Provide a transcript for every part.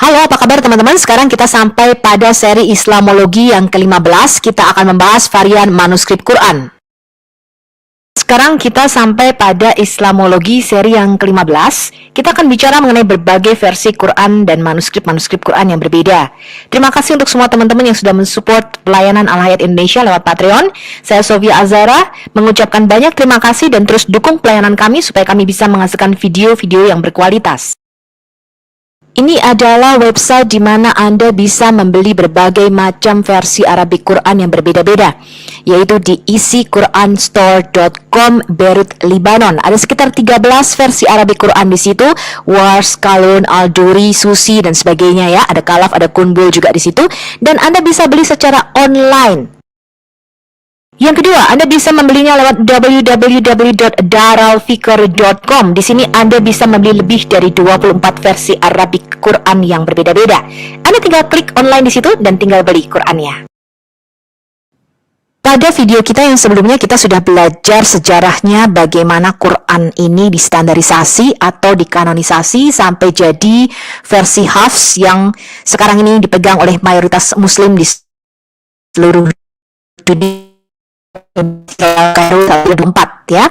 Halo, apa kabar teman-teman? Sekarang kita sampai pada seri Islamologi yang ke-15. Kita akan membahas varian manuskrip Quran. Sekarang kita sampai pada Islamologi seri yang ke-15. Kita akan bicara mengenai berbagai versi Quran dan manuskrip-manuskrip Quran yang berbeda. Terima kasih untuk semua teman-teman yang sudah mensupport pelayanan Al-Hayat Indonesia lewat Patreon. Saya Sofia Azhara mengucapkan banyak terima kasih dan terus dukung pelayanan kami supaya kami bisa menghasilkan video-video yang berkualitas. Ini adalah website di mana Anda bisa membeli berbagai macam versi Arabic Quran yang berbeda-beda, yaitu di easyquranstore.com Beirut, Lebanon. Ada sekitar 13 versi Arabic Quran di situ, Wars, Kalun, Al-Duri, Susi, dan sebagainya ya. Ada Kalaf, ada Kunbul juga di situ, dan Anda bisa beli secara online. Yang kedua, Anda bisa membelinya lewat www.daralfikr.com. Di sini Anda bisa membeli lebih dari 24 versi Arabic Quran yang berbeda-beda. Anda tinggal klik online di situ dan tinggal beli Qurannya. Pada video kita yang sebelumnya kita sudah belajar sejarahnya bagaimana Quran ini distandarisasi atau dikanonisasi sampai jadi versi Hafs yang sekarang ini dipegang oleh mayoritas Muslim di seluruh dunia. 24 ya.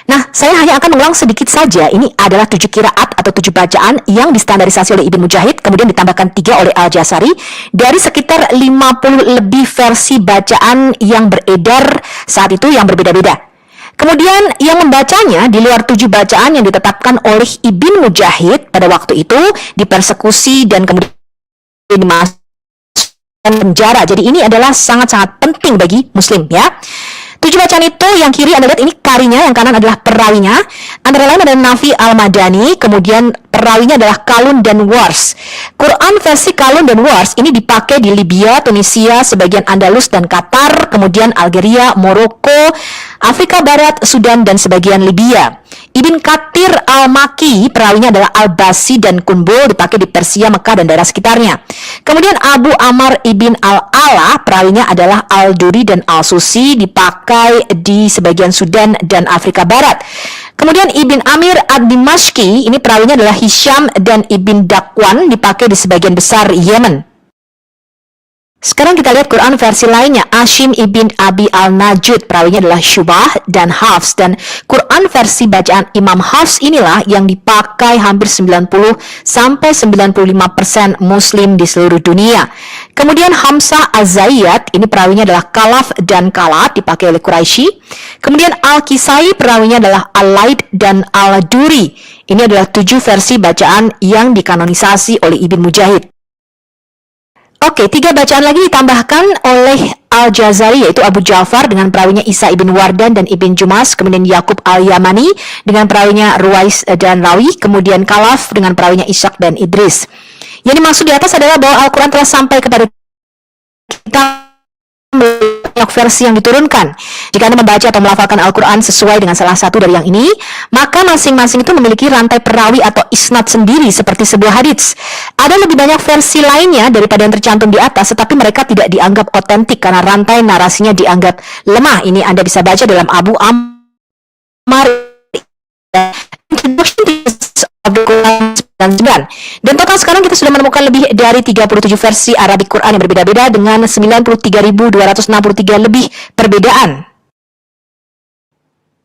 Nah, saya hanya akan mengulang sedikit saja. Ini adalah 7 qiraat atau 7 bacaan yang distandarisasi oleh Ibn Mujahid, kemudian ditambahkan 3 oleh Al-Jazari dari sekitar 50 lebih versi bacaan yang beredar saat itu yang berbeda-beda. Kemudian yang membacanya di luar 7 bacaan yang ditetapkan oleh Ibn Mujahid pada waktu itu dipersekusi dan kemudian dimasukkan penjara. Jadi ini adalah sangat-sangat penting bagi Muslim ya. 7 bacaan itu yang kiri Anda lihat ini karinya, yang kanan adalah perawinya. Antara lain ada Nafi Al-Madani, kemudian perawinya adalah Kalun dan Wars. Quran versi Kalun dan Wars ini dipakai di Libya, Tunisia, sebagian Andalus dan Qatar, kemudian Algeria, Maroko, Afrika Barat, Sudan, dan sebagian Libya. Ibn Kathir Al-Maki, perawinya adalah Al-Basi dan Kunbul, dipakai di Persia, Mekah, dan daerah sekitarnya. Kemudian Abu Amr Ibn Al-Ala, perawinya adalah Al-Duri dan Al-Susi, dipakai di sebagian Sudan dan Afrika Barat. Kemudian Ibn Amir Ad-Dimashqi, ini perawinya adalah Hisham dan Ibn Dakwan, dipakai di sebagian besar Yemen. Sekarang kita lihat Quran versi lainnya. Ashim ibn Abi al-Najud, perawinya adalah Syubah dan Hafs. Dan Quran versi bacaan Imam Hafs inilah yang dipakai hampir 90-95% Muslim di seluruh dunia. Kemudian Hamzah Az-Zayyat, ini perawinya adalah Kalaf dan Kalat, dipakai oleh Quraisy. Kemudian Al-Kisai, perawinya adalah Al-Laid dan Al-Duri. Ini adalah 7 versi bacaan yang dikanonisasi oleh Ibn Mujahid. Oke, 3 bacaan lagi ditambahkan oleh Al-Jazari, yaitu Abu Ja'far dengan perawinya Isa ibn Wardan dan Ibn Jumas, kemudian Yakub Al-Yamani dengan perawinya Ruwais dan Rawi, kemudian Kalaf dengan perawinya Ishaq dan Idris. Yang dimaksud di atas adalah bahwa Al-Quran telah sampai kepada kita banyak versi yang diturunkan. Jika Anda membaca atau melafalkan Al-Quran sesuai dengan salah satu dari yang ini, maka masing-masing itu memiliki rantai perawi atau isnad sendiri seperti sebuah hadits. Ada lebih banyak versi lainnya daripada yang tercantum di atas, tetapi mereka tidak dianggap otentik karena rantai narasinya dianggap lemah. Ini Anda bisa baca dalam Abu Ammar Introduction to Al-Quran 99. Dan total sekarang kita sudah menemukan lebih dari 37 versi Arabic Quran yang berbeda-beda dengan 93.263 lebih perbedaan.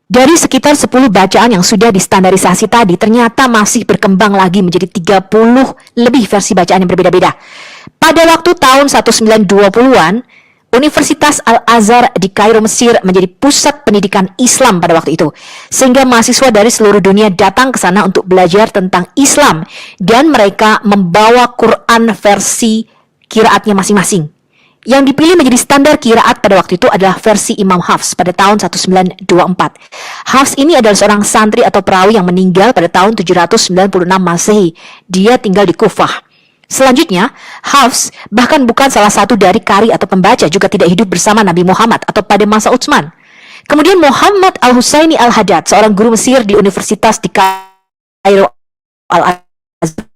Dari sekitar 10 bacaan yang sudah distandarisasi tadi, ternyata masih berkembang lagi menjadi 30 lebih versi bacaan yang berbeda-beda. Pada waktu tahun 1920-an, Universitas Al-Azhar di Kairo, Mesir menjadi pusat pendidikan Islam pada waktu itu. Sehingga mahasiswa dari seluruh dunia datang ke sana untuk belajar tentang Islam. Dan mereka membawa Quran versi qiraatnya masing-masing. Yang dipilih menjadi standar qiraat pada waktu itu adalah versi Imam Hafs pada tahun 1924. Hafs ini adalah seorang santri atau perawi yang meninggal pada tahun 796 Masehi. Dia tinggal di Kufah. Selanjutnya, Hafs bahkan bukan salah satu dari qari atau pembaca, juga tidak hidup bersama Nabi Muhammad atau pada masa Utsman. Kemudian Muhammad Al-Husaini Al-Haddad, seorang guru Mesir di Universitas di Kairo Al-Azhar,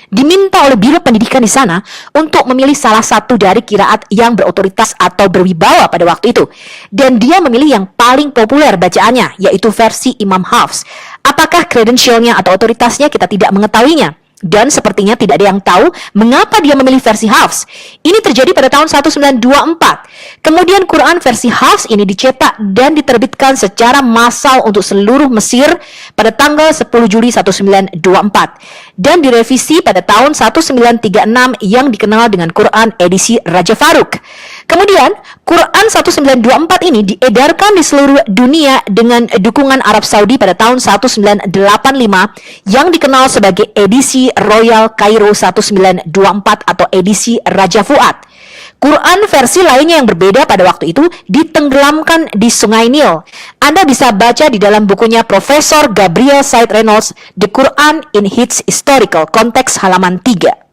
diminta oleh Biro Pendidikan di sana untuk memilih salah satu dari qiraat yang berotoritas atau berwibawa pada waktu itu. Dan dia memilih yang paling populer bacaannya, yaitu versi Imam Hafs. Apakah kredensialnya atau otoritasnya kita tidak mengetahuinya. Dan sepertinya tidak ada yang tahu mengapa dia memilih versi Hafs. Ini terjadi pada tahun 1924. Kemudian Quran versi Hafs ini dicetak dan diterbitkan secara massal untuk seluruh Mesir pada tanggal 10 Juli 1924 dan direvisi pada tahun 1936 yang dikenal dengan Quran edisi Raja Faruk. Kemudian Quran 1924 ini diedarkan di seluruh dunia dengan dukungan Arab Saudi pada tahun 1985 yang dikenal sebagai edisi Royal Cairo 1924 atau edisi Raja Fuad. Quran versi lainnya yang berbeda pada waktu itu ditenggelamkan di Sungai Nil. Anda bisa baca di dalam bukunya Profesor Gabriel Said Reynolds, The Quran in its Historical Context halaman 3.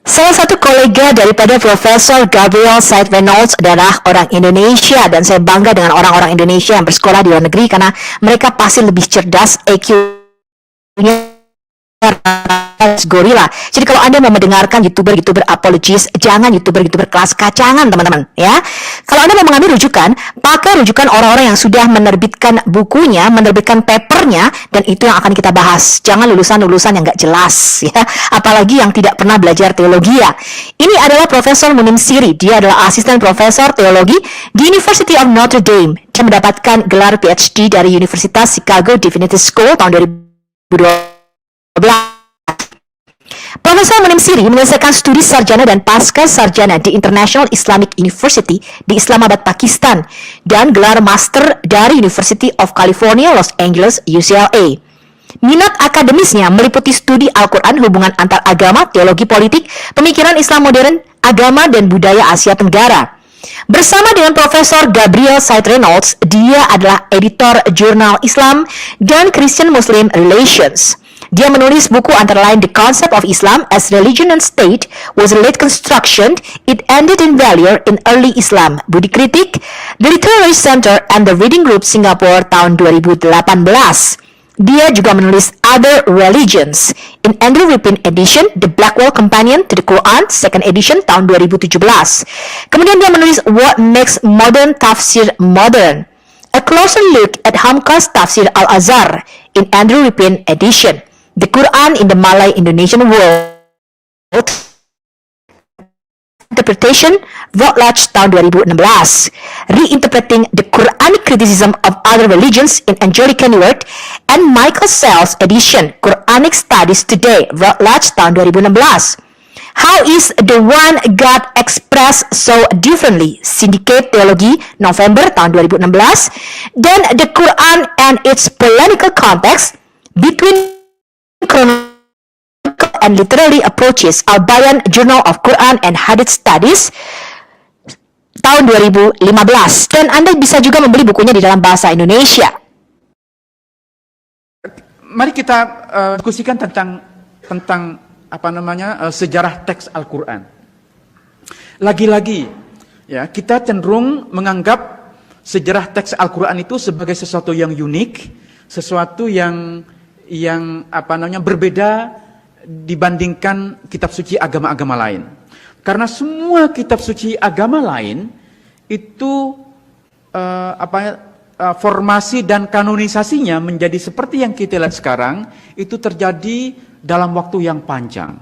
Salah satu kolega daripada Profesor Gabriel Said Reynolds adalah orang Indonesia dan saya bangga dengan orang-orang Indonesia yang bersekolah di luar negeri karena mereka pasti lebih cerdas, IQ-nya gorila. Jadi kalau Anda mau mendengarkan YouTuber apologis, jangan YouTuber kelas kacangan teman-teman ya. Kalau Anda mau mengambil rujukan, pakai rujukan orang-orang yang sudah menerbitkan bukunya, menerbitkan papernya, dan itu yang akan kita bahas. Jangan lulusan-lulusan yang nggak jelas ya, apalagi yang tidak pernah belajar teologi ya. Ini adalah Profesor Munim Siri, dia adalah asisten profesor teologi di University of Notre Dame. Dia mendapatkan gelar PhD dari Universitas Chicago Divinity School tahun 2012. Profesor Munim Siri menyelesaikan studi sarjana dan pasca sarjana di International Islamic University di Islamabad, Pakistan, dan gelar master dari University of California, Los Angeles, UCLA. Minat akademisnya meliputi studi Al-Quran, hubungan antar agama, teologi politik, pemikiran Islam modern, agama dan budaya Asia Tenggara. Bersama dengan Profesor Gabriel Said Reynolds, dia adalah editor jurnal Islam dan Christian Muslim Relations. Dia menulis buku antara lain The Concept of Islam as Religion and State was a late construction, it ended in value in early Islam, Budi Kritik, The Literary Center and the Reading Group Singapore tahun 2018. Dia juga menulis Other Religions in Andrew Rippin Edition, The Blackwell Companion to the Quran, Second Edition tahun 2017. Kemudian dia menulis What Makes Modern Tafsir Modern, A Closer Look at Hamka's Tafsir Al-Azhar in Andrew Rippin Edition, The Quran in the Malay Indonesian World Interpretation, Routledge tahun 2016, Reinterpreting the Quranic Criticism of Other Religions in Anglican World, and Michael Sells Edition, Quranic Studies Today, Routledge tahun 2016. How is the One God Expressed So Differently? Syndicate Theology, November tahun 2016. Dan The Quran and Its Polemical Context Between Chronological and Literary Approaches, Al-Bayan Journal of Quran and Hadith Studies tahun 2015. Dan Anda bisa juga membeli bukunya di dalam bahasa Indonesia. Mari kita diskusikan tentang sejarah teks Al-Quran. Lagi-lagi ya, kita cenderung menganggap sejarah teks Al-Quran itu sebagai sesuatu yang unik, sesuatu yang berbeda dibandingkan kitab suci agama-agama lain. Karena semua kitab suci agama lain itu formasi dan kanonisasinya menjadi seperti yang kita lihat sekarang itu terjadi dalam waktu yang panjang.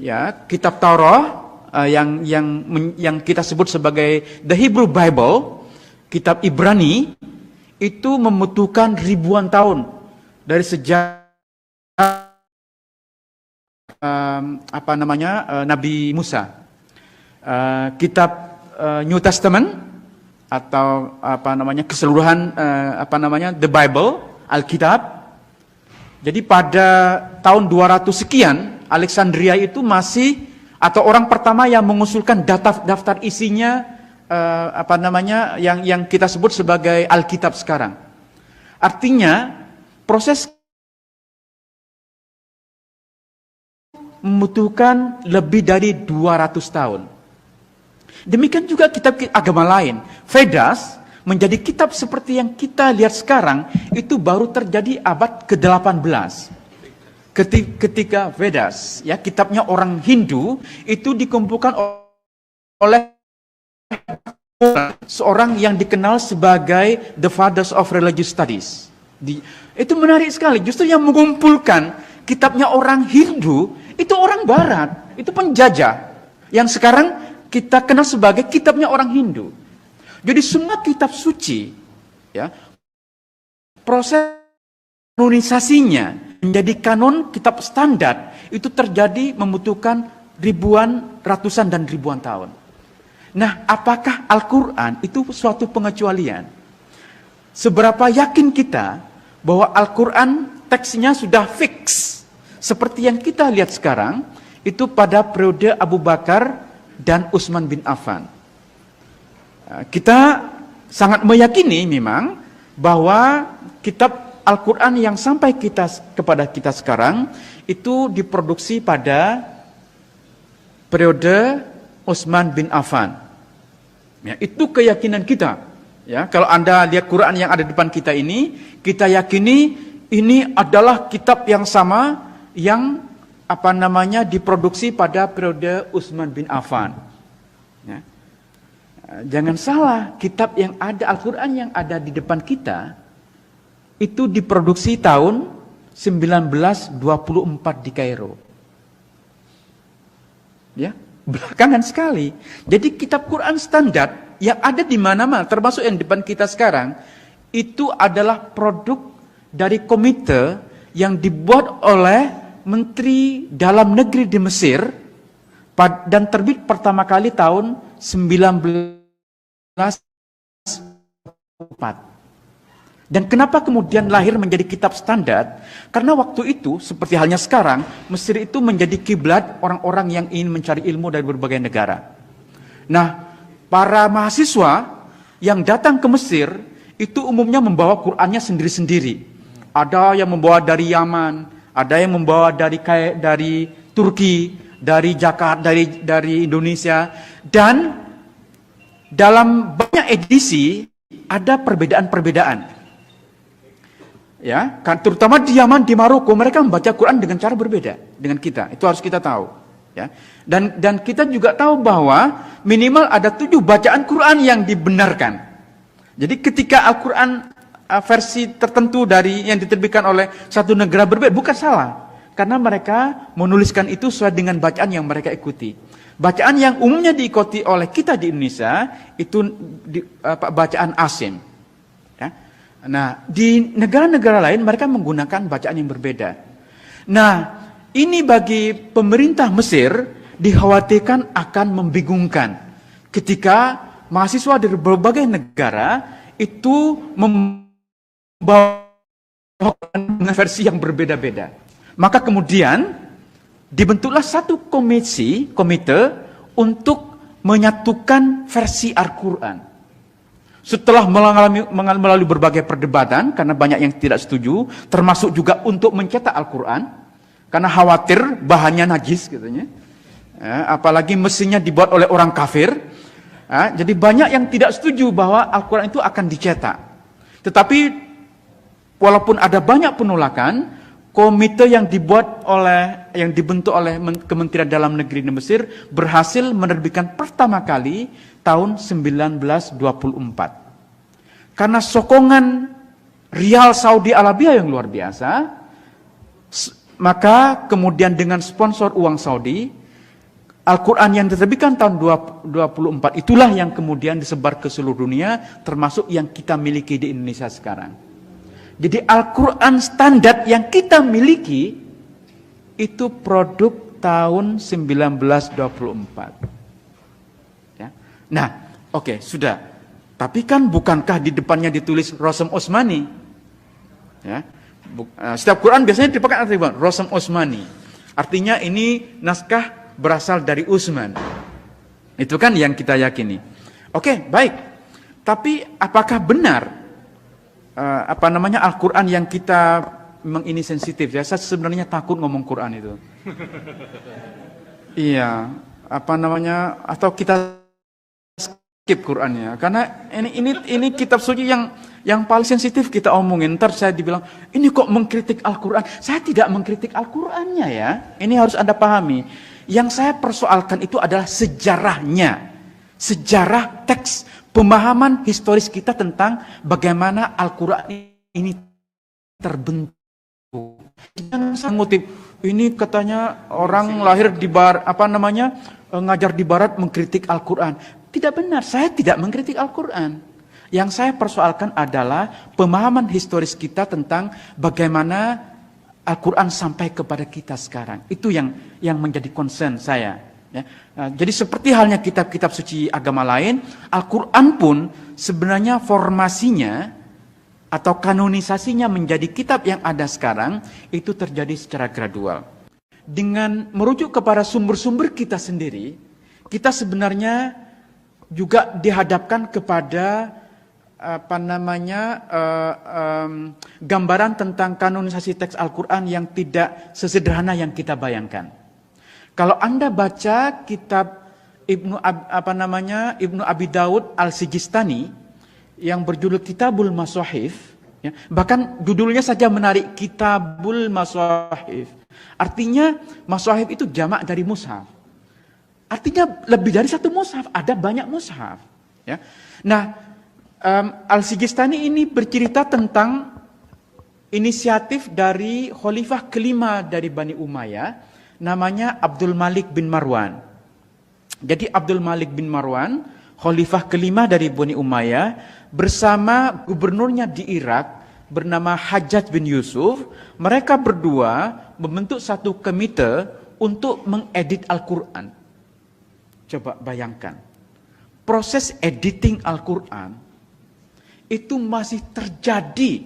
Ya, kitab Taurat yang kita sebut sebagai the Hebrew Bible, kitab Ibrani itu membutuhkan ribuan tahun dari sejak Nabi Musa. Kitab New Testament atau keseluruhan the Bible, Alkitab. Jadi pada tahun 200 sekian Alexandria itu masih atau orang pertama yang mengusulkan daftar isinya yang kita sebut sebagai Alkitab sekarang. Artinya proses membutuhkan lebih dari 200 tahun. Demikian juga kitab agama lain. Vedas menjadi kitab seperti yang kita lihat sekarang itu baru terjadi abad ke-18. Ketika Vedas, ya kitabnya orang Hindu itu dikumpulkan oleh seorang yang dikenal sebagai the fathers of religious studies. Itu menarik sekali. Justru yang mengumpulkan kitabnya orang Hindu, itu orang Barat, itu penjajah. Yang sekarang kita kenal sebagai kitabnya orang Hindu. Jadi semua kitab suci, ya, proses kanonisasinya menjadi kanon kitab standar itu terjadi membutuhkan ribuan, ratusan dan ribuan tahun. Nah, apakah Al-Quran itu suatu pengecualian? Seberapa yakin kita bahwa Al-Quran teksnya sudah fix seperti yang kita lihat sekarang itu pada periode Abu Bakar dan Utsman bin Affan. Kita sangat meyakini memang bahwa kitab Al-Quran yang sampai kepada kita sekarang itu diproduksi pada periode Utsman bin Affan. Ya, itu keyakinan kita. Ya, kalau Anda lihat Quran yang ada di depan kita ini, kita yakini ini adalah kitab yang sama yang diproduksi pada periode Utsman bin Affan. Ya. Jangan salah, kitab yang ada Al-Quran yang ada di depan kita itu diproduksi tahun 1924 di Kairo. Ya, belakangan sekali. Jadi kitab Quran standar yang ada di mana-mana, termasuk yang di depan kita sekarang, itu adalah produk dari komite yang dibuat oleh Menteri Dalam Negeri di Mesir dan terbit pertama kali tahun 1904. Dan kenapa kemudian lahir menjadi kitab standar? Karena waktu itu, seperti halnya sekarang, Mesir itu menjadi kiblat orang-orang yang ingin mencari ilmu dari berbagai negara. Nah, para mahasiswa yang datang ke Mesir, itu umumnya membawa Qur'annya sendiri-sendiri. Ada yang membawa dari Yaman, ada yang membawa dari Turki, dari Jakarta, dari Indonesia. Dan dalam banyak edisi, ada perbedaan-perbedaan. Ya, kan terutama di Yaman, di Maroko, mereka membaca Quran dengan cara berbeda dengan kita. Itu harus kita tahu. Ya, dan kita juga tahu bahwa minimal ada 7 bacaan Quran yang dibenarkan. Jadi ketika Al-Quran versi tertentu yang diterbitkan oleh satu negara berbeda, bukan salah, karena mereka menuliskan itu sesuai dengan bacaan yang mereka ikuti. Bacaan yang umumnya diikuti oleh kita di Indonesia itu bacaan Asim. Nah, di negara-negara lain mereka menggunakan bacaan yang berbeda. Nah, ini bagi pemerintah Mesir dikhawatirkan akan membingungkan ketika mahasiswa dari berbagai negara itu membawa versi yang berbeda-beda. Maka kemudian dibentuklah satu komite untuk menyatukan versi Al-Quran. Setelah melalui berbagai perdebatan, karena banyak yang tidak setuju, termasuk juga untuk mencetak Al-Quran, karena khawatir bahannya najis katanya. Apalagi mesinnya dibuat oleh orang kafir. Jadi banyak yang tidak setuju bahwa Al-Quran itu akan dicetak. Tetapi walaupun ada banyak penolakan, komite yang dibentuk oleh Kementerian Dalam Negeri di Mesir berhasil menerbitkan pertama kali tahun 1924. Karena sokongan rial Saudi Arabia yang luar biasa, maka kemudian dengan sponsor uang Saudi, Al-Quran yang diterbitkan tahun 24 itulah yang kemudian disebar ke seluruh dunia, termasuk yang kita miliki di Indonesia sekarang. Jadi Al-Quran standar yang kita miliki itu produk tahun 1924. Ya. Nah, oke, sudah. Tapi kan bukankah di depannya ditulis Rosem Osmani? Ya. Setiap Quran biasanya dipakai artikel Rosem Osmani. Artinya ini naskah berasal dari Utsman. Itu kan yang kita yakini. Oke, baik. Tapi apakah benar Al-Quran yang kita memang ini sensitif ya? Saya sebenarnya takut ngomong Quran itu. Iya, atau kita skip Qurannya, karena ini kitab suci yang paling sensitif kita omongin. Ntar saya dibilang ini kok mengkritik Al-Quran. Saya tidak mengkritik Al-Qurannya ya. Ini harus Anda pahami. Yang saya persoalkan itu adalah sejarahnya, sejarah teks, pemahaman historis kita tentang bagaimana Al-Quran ini terbentuk. Jangan saya ngutip, ini katanya orang lahir di ngajar di barat mengkritik Al-Quran. Tidak benar, saya tidak mengkritik Al-Quran. Yang saya persoalkan adalah pemahaman historis kita tentang bagaimana Al-Quran sampai kepada kita sekarang. Itu yang menjadi concern saya. Ya. Jadi seperti halnya kitab-kitab suci agama lain, Al-Quran pun sebenarnya formasinya atau kanonisasinya menjadi kitab yang ada sekarang itu terjadi secara gradual. Dengan merujuk kepada sumber-sumber kita sendiri, kita sebenarnya juga dihadapkan kepada gambaran tentang kanonisasi teks Al-Quran yang tidak sesederhana yang kita bayangkan. Kalau Anda baca kitab Ibnu Abi Daud Al-Sijistani yang berjudul Kitabul Masahif, ya, bahkan judulnya saja menarik, Kitabul Masahif. Artinya Masahif itu jamak dari mushaf. Artinya lebih dari satu mushaf, ada banyak mushaf. Ya. Nah, Al-Sijistani ini bercerita tentang inisiatif dari khalifah kelima dari Bani Umayyah, namanya Abdul Malik bin Marwan. Jadi Abdul Malik bin Marwan, khalifah kelima dari Bani Umayyah, bersama gubernurnya di Irak bernama Hajjaj bin Yusuf, mereka berdua membentuk satu komite untuk mengedit Al-Quran. Coba bayangkan, proses editing Al-Quran itu masih terjadi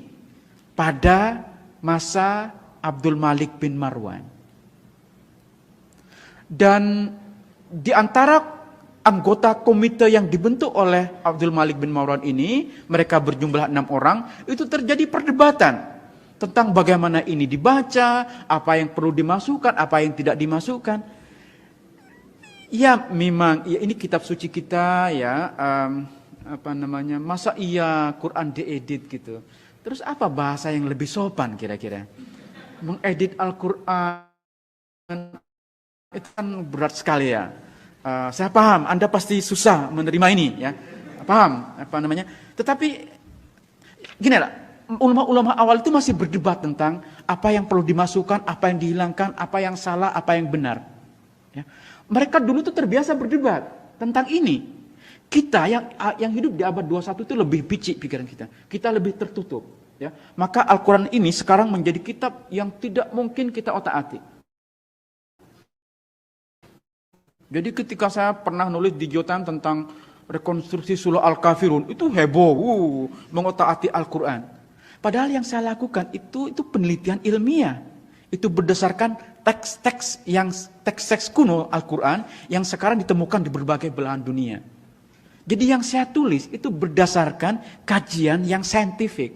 pada masa Abdul Malik bin Marwan. Dan di antara anggota komite yang dibentuk oleh Abdul Malik bin Marwan ini, mereka berjumlah 6 orang, itu terjadi perdebatan tentang bagaimana ini dibaca, apa yang perlu dimasukkan, apa yang tidak dimasukkan. Ya memang, ya ini kitab suci kita ya, masa iya Quran diedit gitu. Terus apa bahasa yang lebih sopan kira-kira? Mengedit Al-Quran itu kan berat sekali ya. Saya paham, Anda pasti susah menerima ini, ya. Paham, Tetapi gini lah, ulama-ulama awal itu masih berdebat tentang apa yang perlu dimasukkan, apa yang dihilangkan, apa yang salah, apa yang benar. Ya. Mereka dulu tuh terbiasa berdebat tentang ini. Kita yang hidup di abad 21 itu lebih picik pikiran kita. Kita lebih tertutup. Ya. Maka Al-Quran ini sekarang menjadi kitab yang tidak mungkin kita otak-atik. Jadi ketika saya pernah nulis di Geotam tentang rekonstruksi surah Al-Kafirun, itu heboh, mengotak-atik Al-Quran. Padahal yang saya lakukan itu penelitian ilmiah. Itu berdasarkan teks-teks kuno Al-Quran yang sekarang ditemukan di berbagai belahan dunia. Jadi yang saya tulis itu berdasarkan kajian yang saintifik,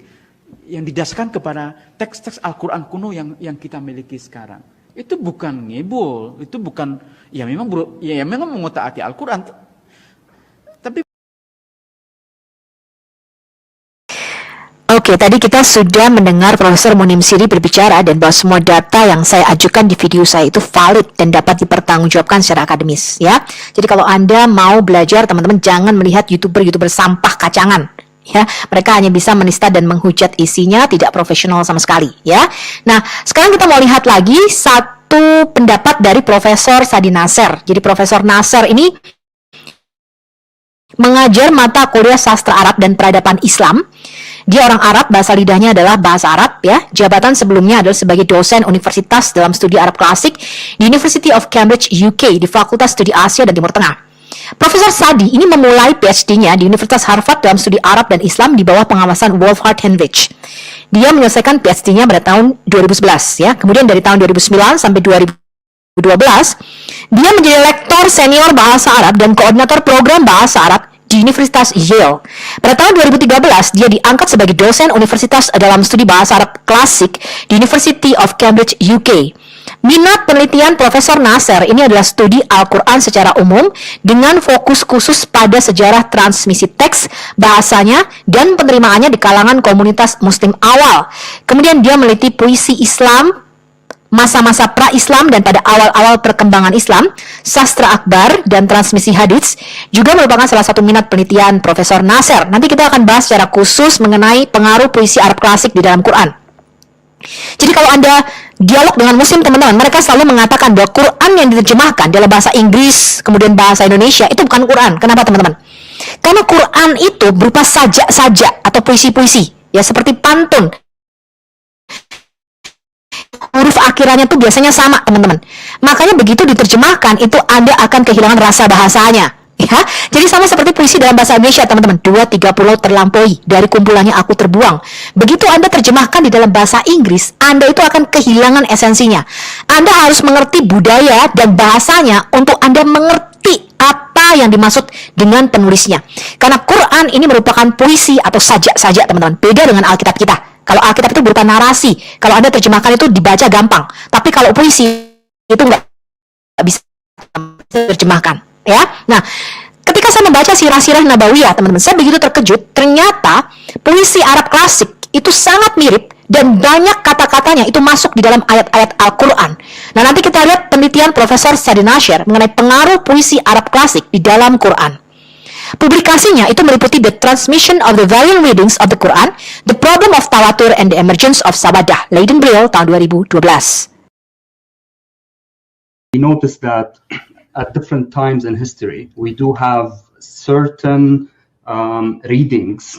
yang didasarkan kepada teks-teks Al-Quran kuno yang kita miliki sekarang. Itu bukan ngibul, itu bukan memang mengotak-atik Al-Quran. Tapi Oke, tadi kita sudah mendengar Profesor Munim Siri berbicara dan bahwa semua data yang saya ajukan di video saya itu valid dan dapat dipertanggungjawabkan secara akademis, ya. Jadi kalau Anda mau belajar, teman-teman jangan melihat YouTuber sampah kacangan. Ya, mereka hanya bisa menista dan menghujat isinya, tidak profesional sama sekali, ya. Nah, sekarang kita mau lihat lagi satu pendapat dari Profesor Sadi Nasser. Jadi Profesor Nasser ini mengajar mata kuliah sastra Arab dan peradaban Islam. Dia orang Arab, bahasa lidahnya adalah bahasa Arab, ya. Jabatan sebelumnya adalah sebagai dosen universitas dalam studi Arab klasik di University of Cambridge, UK, di Fakultas Studi Asia dan Timur Tengah. Profesor Sadi ini memulai PhD-nya di Universitas Harvard dalam studi Arab dan Islam di bawah pengawasan Wolfhard Henrich. Dia menyelesaikan PhD-nya pada tahun 2011, ya. Kemudian dari tahun 2009 sampai 2012, dia menjadi lektor senior bahasa Arab dan koordinator program bahasa Arab di Universitas Yale. Pada tahun 2013, dia diangkat sebagai dosen universitas dalam studi bahasa Arab klasik di University of Cambridge, UK. Minat penelitian Profesor Nasser ini adalah studi Al-Quran secara umum dengan fokus khusus pada sejarah transmisi teks, bahasanya, dan penerimaannya di kalangan komunitas muslim awal. Kemudian dia meneliti puisi Islam, masa-masa pra-Islam dan pada awal-awal perkembangan Islam, sastra akbar, dan transmisi hadits juga merupakan salah satu minat penelitian Profesor Nasser. Nanti kita akan bahas secara khusus mengenai pengaruh puisi Arab klasik di dalam Quran. Jadi kalau Anda dialog dengan muslim teman-teman, mereka selalu mengatakan bahwa Quran yang diterjemahkan dalam bahasa Inggris, kemudian bahasa Indonesia, itu bukan Quran. Kenapa teman-teman? Karena Quran itu berupa sajak-sajak atau puisi-puisi, ya seperti pantun. Huruf akhirannya tuh biasanya sama, teman-teman. Makanya begitu diterjemahkan, itu Anda akan kehilangan rasa bahasanya. Ya, jadi sama seperti puisi dalam bahasa Indonesia, teman-teman. 2-3 pulau terlampaui, dari kumpulannya aku terbuang. Begitu Anda terjemahkan di dalam bahasa Inggris, Anda itu akan kehilangan esensinya. Anda harus mengerti budaya dan bahasanya untuk Anda mengerti apa yang dimaksud dengan penulisnya. Karena Quran ini merupakan puisi atau sajak-sajak, teman-teman. Beda dengan Alkitab kita. Kalau Alkitab itu berupa narasi. Kalau Anda terjemahkan itu dibaca gampang. Tapi kalau puisi itu nggak bisa terjemahkan. Ya, nah, ketika saya membaca sirah-sirah Nabawiyah, teman-teman, saya begitu terkejut. Ternyata puisi Arab klasik itu sangat mirip dan banyak kata-katanya itu masuk di dalam ayat-ayat Al-Quran. Nah, nanti kita lihat penelitian Profesor Sadi Nasir mengenai pengaruh puisi Arab klasik di dalam Quran. Publikasinya itu meliputi The Transmission of the Variant Readings of the Quran, The Problem of Tawatur and the Emergence of Sabadah, Leiden Brill, tahun 2012. We notice that at different times in history, we do have certain readings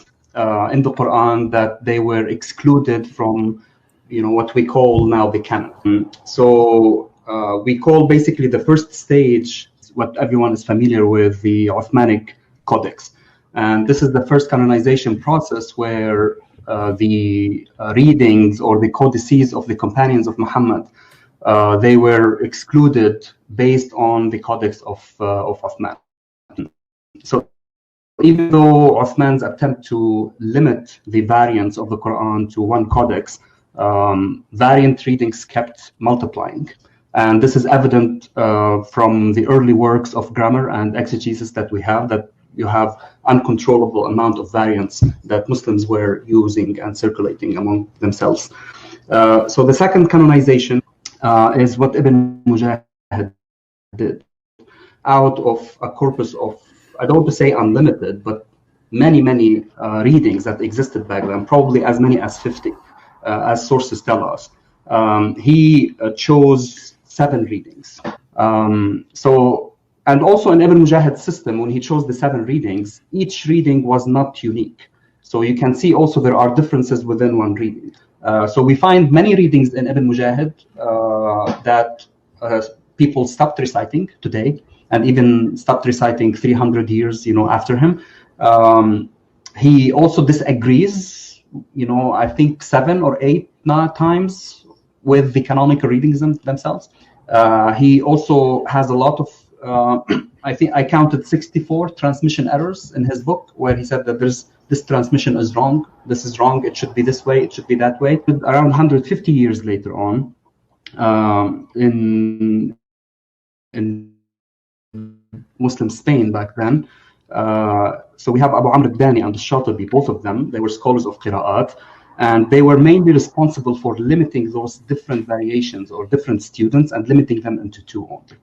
in the Quran that they were excluded from, what we call now the canon. So we call basically the first stage, what everyone is familiar with, the Uthmanic Codex. And this is the first canonization process where the readings or the codices of the companions of Muhammad, they were excluded based on the Codex of Uthman. So even though Uthman's attempt to limit the variants of the Quran to one codex, variant readings kept multiplying. And this is evident from the early works of grammar and exegesis that we have, that you have uncontrollable amount of variants that Muslims were using and circulating among themselves. So the second canonization is what Ibn Mujahid did out of a corpus of, I don't want to say unlimited, but many readings that existed back then, probably as many as 50, as sources tell us. He chose 7 readings. And also in Ibn Mujahid's system, when he chose the 7 readings, each reading was not unique. So you can see also there are differences within one reading. So we find many readings in Ibn Mujahid that people stopped reciting today, and even stopped reciting 300 years, after him. He also disagrees, I think 7 or 8 times with the canonical readings themselves. He also has a lot of, I think I counted 64 transmission errors in his book, where he said that this transmission is wrong, this is wrong, it should be this way, it should be that way. Around 150 years later on, in Muslim Spain back then, so we have Abu Amr al-Dani and al-Shatibi, both of them, they were scholars of Qira'at, and they were mainly responsible for limiting those different variations or different students and limiting them into 2 only.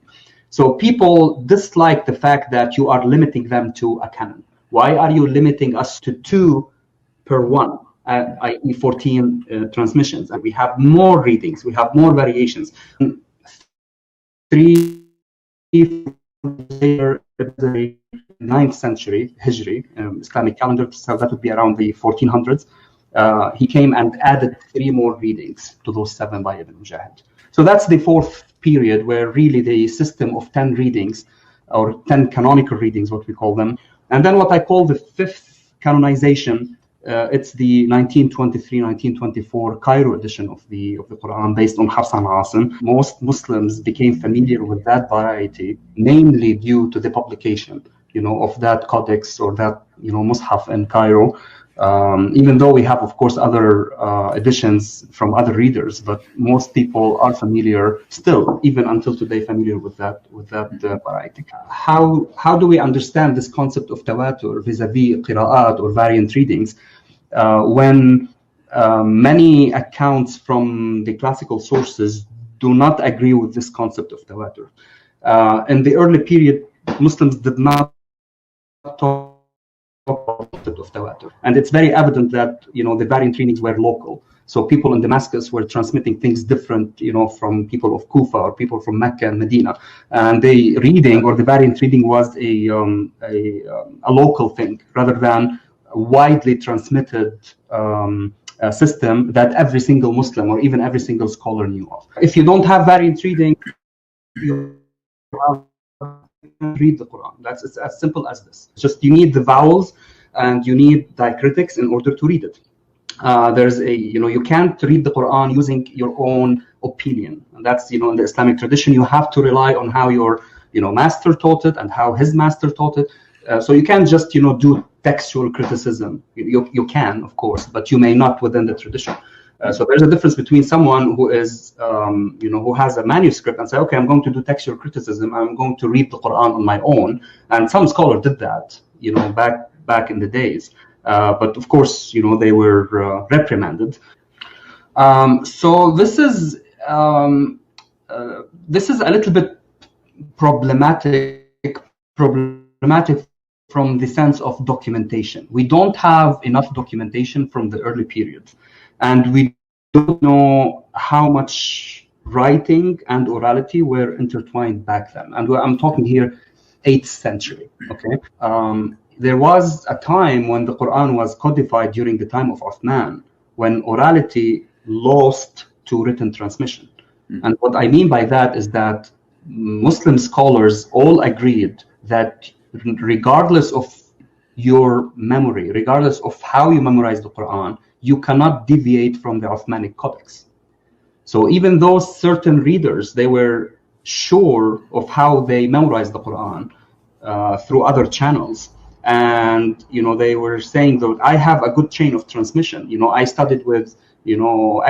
So people dislike the fact that you are limiting them to a canon. Why are you limiting us to 2 per 1, i.e. 14 transmissions? And we have more readings, we have more variations. 3 later, the 9th century Hijri, Islamic calendar, so that would be around the 1400s. He came and added 3 more readings to those 7 by Ibn Mujahid. So that's the 4th period where really the system of 10 readings, or 10 canonical readings, what we call them. And then what I call the 5th canonization, it's the 1923-1924 Cairo edition of the Quran, based on Hafs and Asim. Most Muslims became familiar with that variety, mainly due to the publication, of that codex or that, Mus'haf in Cairo. Even though we have, of course, other editions from other readers, but most people are familiar still, even until today, familiar with that variety. How do we understand this concept of tawatur vis-a-vis qira'at or variant readings when many accounts from the classical sources do not agree with this concept of tawatur? In the early period, Muslims did not talk of tawatur, and it's very evident that the variant readings were local. So people in Damascus were transmitting things different, from people of Kufa or people from Mecca and Medina. And the reading or the variant reading was a local thing rather than a widely transmitted system that every single Muslim or even every single scholar knew of. If you don't have variant reading, you read the Quran. It's as simple as this. Just you need the vowels and you need diacritics in order to read it. You can't read the Quran using your own opinion. And that's, in the Islamic tradition, you have to rely on how your, master taught it and how his master taught it. So you can't just, do textual criticism. You can, of course, but you may not within the tradition. So there's a difference between someone who is, who has a manuscript and say, okay, I'm going to do textual criticism. I'm going to read the Quran on my own. And some scholars did that, back in the days. But of course, they were reprimanded. So this is a little bit problematic from the sense of documentation. We don't have enough documentation from the early period, and we don't know how much writing and orality were intertwined back then. And I'm talking here 8th century, okay? There was a time when the Quran was codified during the time of Uthman, when orality lost to written transmission. And what I mean by that is that Muslim scholars all agreed that regardless of your memory, regardless of how you memorize the Quran, you cannot deviate from the Uthmanic Codex. So even though certain readers, they were sure of how they memorized the Quran through other channels, and they were saying that I have a good chain of transmission. I studied with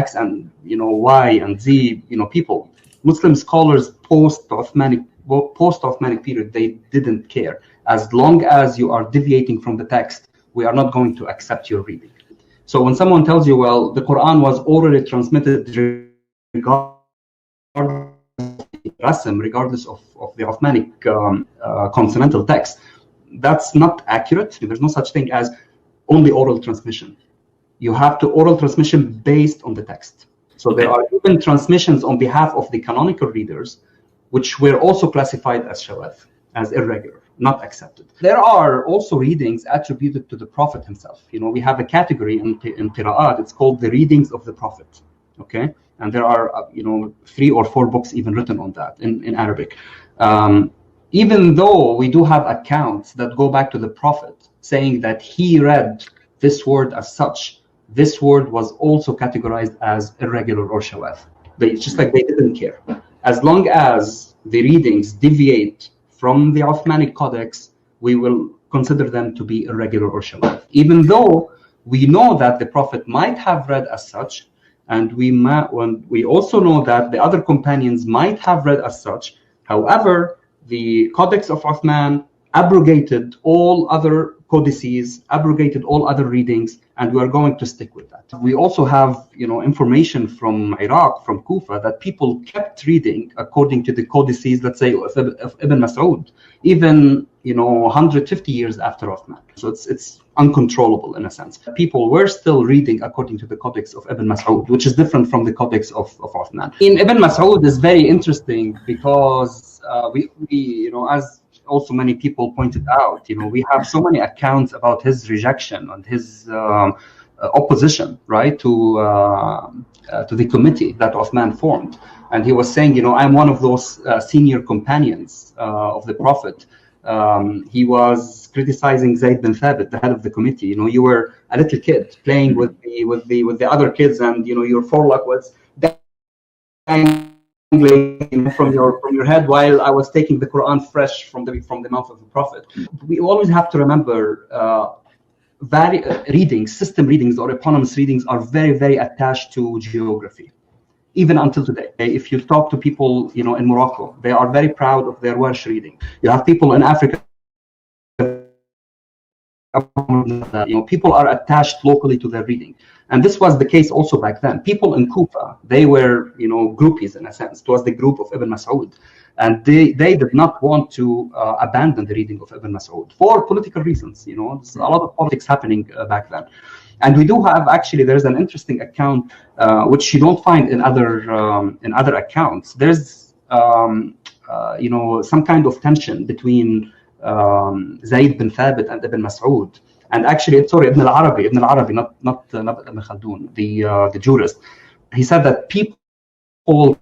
X and Y and Z people. Muslim scholars post Uthmanic period, they didn't care. As long as you are deviating from the text, we are not going to accept your reading. So when someone tells you, well, the Quran was orally transmitted regardless of the Uthmanic consonantal text, that's not accurate. There's no such thing as only oral transmission. You have to oral transmission based on the text. So there are even transmissions on behalf of the canonical readers, which were also classified as shawaz, as irregular, not accepted. There are also readings attributed to the Prophet himself. We have a category in Qira'at, it's called the readings of the Prophet, okay? And there are, 3 or 4 books even written on that in Arabic. Even though we do have accounts that go back to the Prophet saying that he read this word as such, this word was also categorized as irregular or shawaz. Just like they didn't care. As long as the readings deviate from the Uthmanic Codex, we will consider them to be irregular or shawaz. Even though we know that the Prophet might have read as such, and we also know that the other companions might have read as such. However, the Codex of Uthman abrogated all other codices, abrogated all other readings, and we are going to stick with that. We also have, information from Iraq, from Kufa, that people kept reading according to the codices, let's say, of Ibn Mas'ud, even, 150 years after Uthman. So it's uncontrollable in a sense. People were still reading according to the Codex of Ibn Mas'ud, which is different from the Codex of Uthman. In Ibn Mas'ud is very interesting because we as also many people pointed out, we have so many accounts about his rejection and his opposition, right, to the committee that Uthman formed. And he was saying, I'm one of those senior companions of the Prophet. He was criticizing Zayd bin Thabit, the head of the committee. You were a little kid playing with the other kids, and your forelock was dangling from your head while I was taking the Quran fresh from the mouth of the Prophet. We always have to remember system readings or eponymous readings are very, very attached to geography, even until today. If you talk to people, in Morocco, they are very proud of their Welsh reading. You have people in Africa, people are attached locally to their reading. And this was the case also back then. People in Kufa, they were, groupies in a sense. It was the group of Ibn Mas'ud. And they did not want to abandon the reading of Ibn Mas'ud for political reasons. There's a lot of politics happening back then. And we do have, actually, there's an interesting account which you don't find in other accounts. There's you know, some kind of tension between Zayd bin Thabit and Ibn Mas'ud. And actually, sorry, Ibn al-Arabi, not Ibn Khaldun, the jurist. He said that people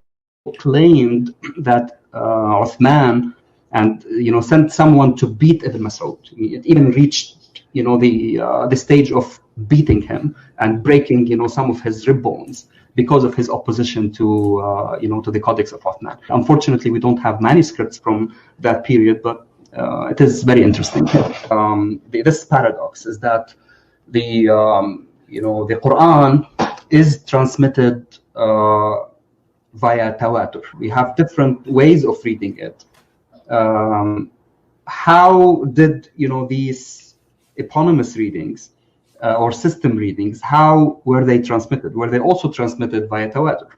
claimed that Uthman and, you know, sent someone to beat Ibn Mas'ud. It even reached, you know, the stage of beating him and breaking, you know, some of his rib bones because of his opposition to, you know, to the Codex of Uthman. Unfortunately, we don't have manuscripts from that period, but it is very interesting. This paradox is that the, you know, the Quran is transmitted via tawatur. We have different ways of reading it. How did, you know, these eponymous readings or system readings, how were they transmitted? Were they also transmitted via tawatur?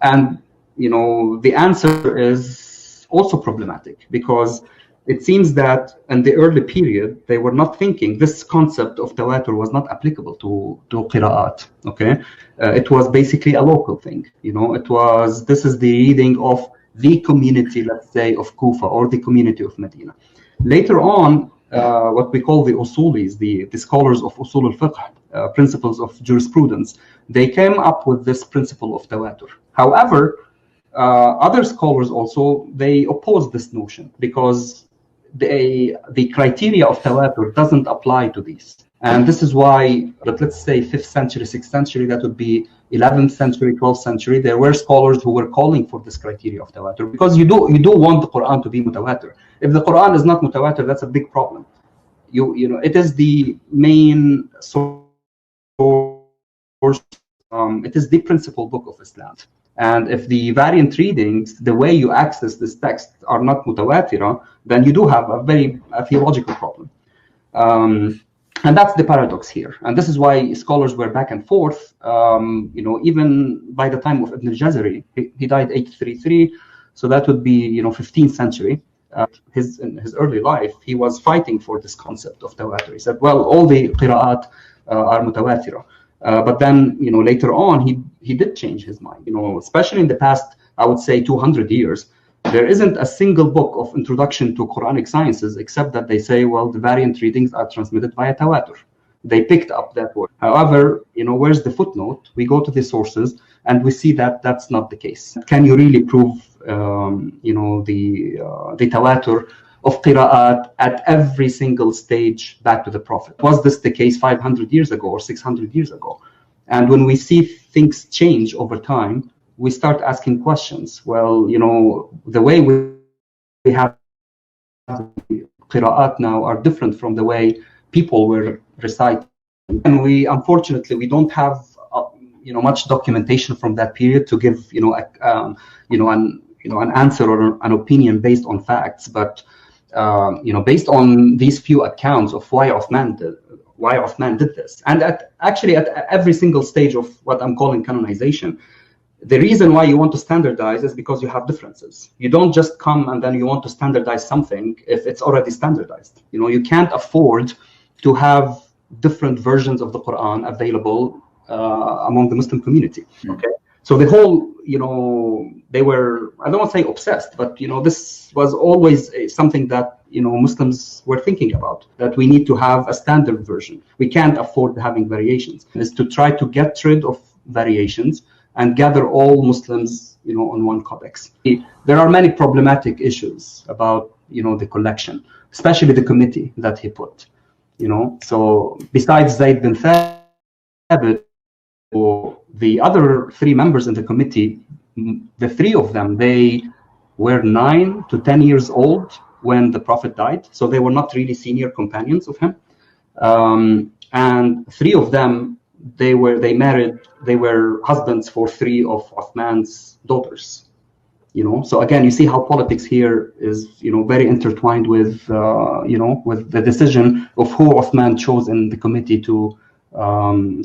And, you know, the answer is also problematic, because it seems that in the early period, they were not thinking, this concept of tawatur was not applicable to qira'at, okay? It was basically a local thing, you know, it was, this is the reading of the community, let's say, of Kufa or the community of Medina. Later on, what we call the usulis, the scholars of usul al-fiqh, principles of jurisprudence, they came up with this principle of tawatur. However, other scholars also, they oppose this notion, because the criteria of tawatur doesn't apply to these. And this is why, let's say 5th century, 6th century, that would be 11th century, 12th century, there were scholars who were calling for this criteria of tawatur, because you do want the Quran to be mutawatir. If the Quran is not mutawatir, that's a big problem. You know, it is the main source, it is the principal book of Islam. And if the variant readings, the way you access this text, are not mutawatira, then you do have a theological problem. And that's the paradox here. And this is why scholars were back and forth. You know, even by the time of Ibn al-Jazari, he died 833, so that would be, you know, 15th century. In his early life, he was fighting for this concept of tawatur. He said, well, all the qira'at are mutawatira. But then, you know, later on, he did change his mind. You know, especially in the past, I would say 200 years, there isn't a single book of introduction to Quranic sciences except that they say, well, the variant readings are transmitted via tawatur. They picked up that word. However, you know, where's the footnote? We go to the sources and we see that that's not the case. Can you really prove, you know, the tawatur of qira'at at every single stage back to the Prophet? Was this the case 500 years ago or 600 years ago? And when we see things change over time, we start asking questions. Well, you know, the way we have qira'at now are different from the way people were reciting. And unfortunately, we don't have, you know, much documentation from that period to give, you know, an answer or an opinion based on facts. But you know, based on these few accounts of why Uthman did this, and actually at every single stage of what I'm calling canonization, the reason why you want to standardize is because you have differences. You don't just come and then you want to standardize something if it's already standardized. You know, you can't afford to have different versions of the Quran available among the Muslim community. Okay. So the whole, you know, they were, I don't want to say obsessed, but, you know, this was always something that, you know, Muslims were thinking about, that we need to have a standard version. We can't afford having variations. Is to try to get rid of variations and gather all Muslims, you know, on one codex. There are many problematic issues about, you know, the collection, especially the committee that he put, you know. So besides Zayd bin Thabit, or the other 3 members in the committee, the 3 of them, they were 9 to 10 years old when the Prophet died. So they were not really senior companions of him. And 3 of them, they were husbands for 3 of Uthman's daughters. You know, so again, you see how politics here is, you know, very intertwined with, you know, with the decision of who Uthman chose in the committee to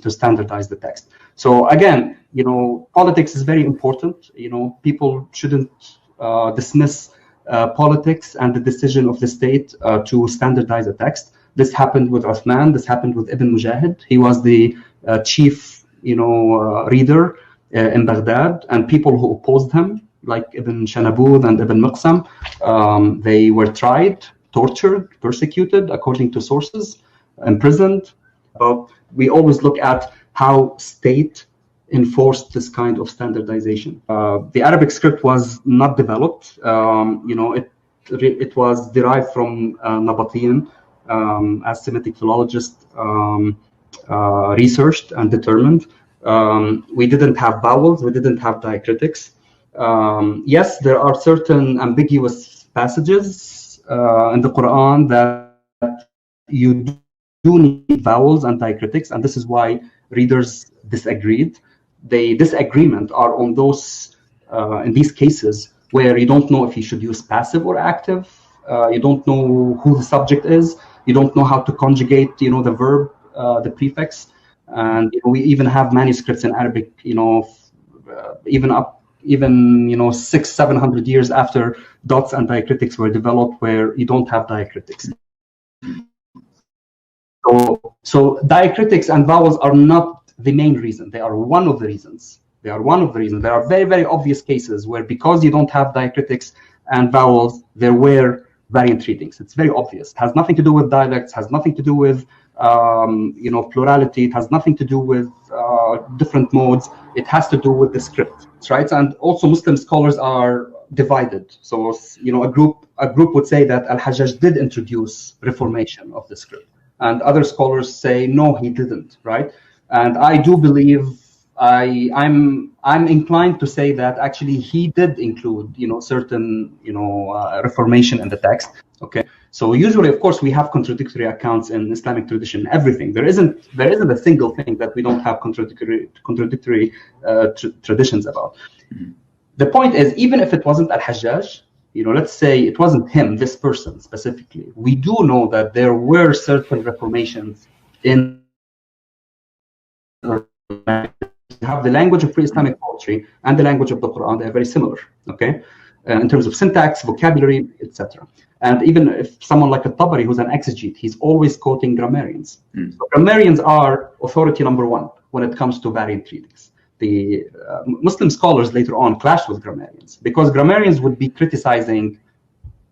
standardize the text. So again, you know, politics is very important. You know, people shouldn't dismiss politics and the decision of the state to standardize a text. This happened with Uthman. This happened with Ibn Mujahid. He was the chief, reader in Baghdad, and people who opposed him, like Ibn Shanabud and Ibn Miqsam, they were tried, tortured, persecuted, according to sources, imprisoned. But we always look at how state enforced this kind of standardization. The Arabic script was not developed. It was derived from Nabataean, as Semitic philologists researched and determined. We didn't have vowels, we didn't have diacritics. Yes, there are certain ambiguous passages in the Quran that you do need vowels and diacritics, and this is why readers disagreed. The disagreement are on those, in these cases, where you don't know if you should use passive or active, you don't know who the subject is, you don't know how to conjugate, the verb, the prefix, and we even have manuscripts in Arabic, even 600-700 years after dots and diacritics were developed, where you don't have diacritics. So diacritics and vowels are not the main reason. They are one of the reasons. There are very, very obvious cases where, because you don't have diacritics and vowels, there were variant readings. It's very obvious. It has nothing to do with dialects, has nothing to do with plurality, it has nothing to do with different modes. It has to do with the script, right? And also Muslim scholars are divided. So, a group would say that Al-Hajjaj did introduce reformation of the script, and other scholars say no, he didn't, right? And I do believe, I'm inclined to say that actually he did include, certain, reformation in the text. Okay, so usually, of course, we have contradictory accounts in Islamic tradition. Everything, there isn't a single thing that we don't have contradictory traditions about. The point is, even if it wasn't Al-Hajjaj, let's say it wasn't him, this person specifically, we do know that there were certain reformations in. You have the language of pre-Islamic poetry and the language of the Quran. They are very similar, okay, in terms of syntax, vocabulary, etc. And even if someone like At-Tabari, who's an exegete, he's always quoting grammarians. So grammarians are authority number one when it comes to variant readings. The Muslim scholars later on clashed with grammarians, because grammarians would be criticizing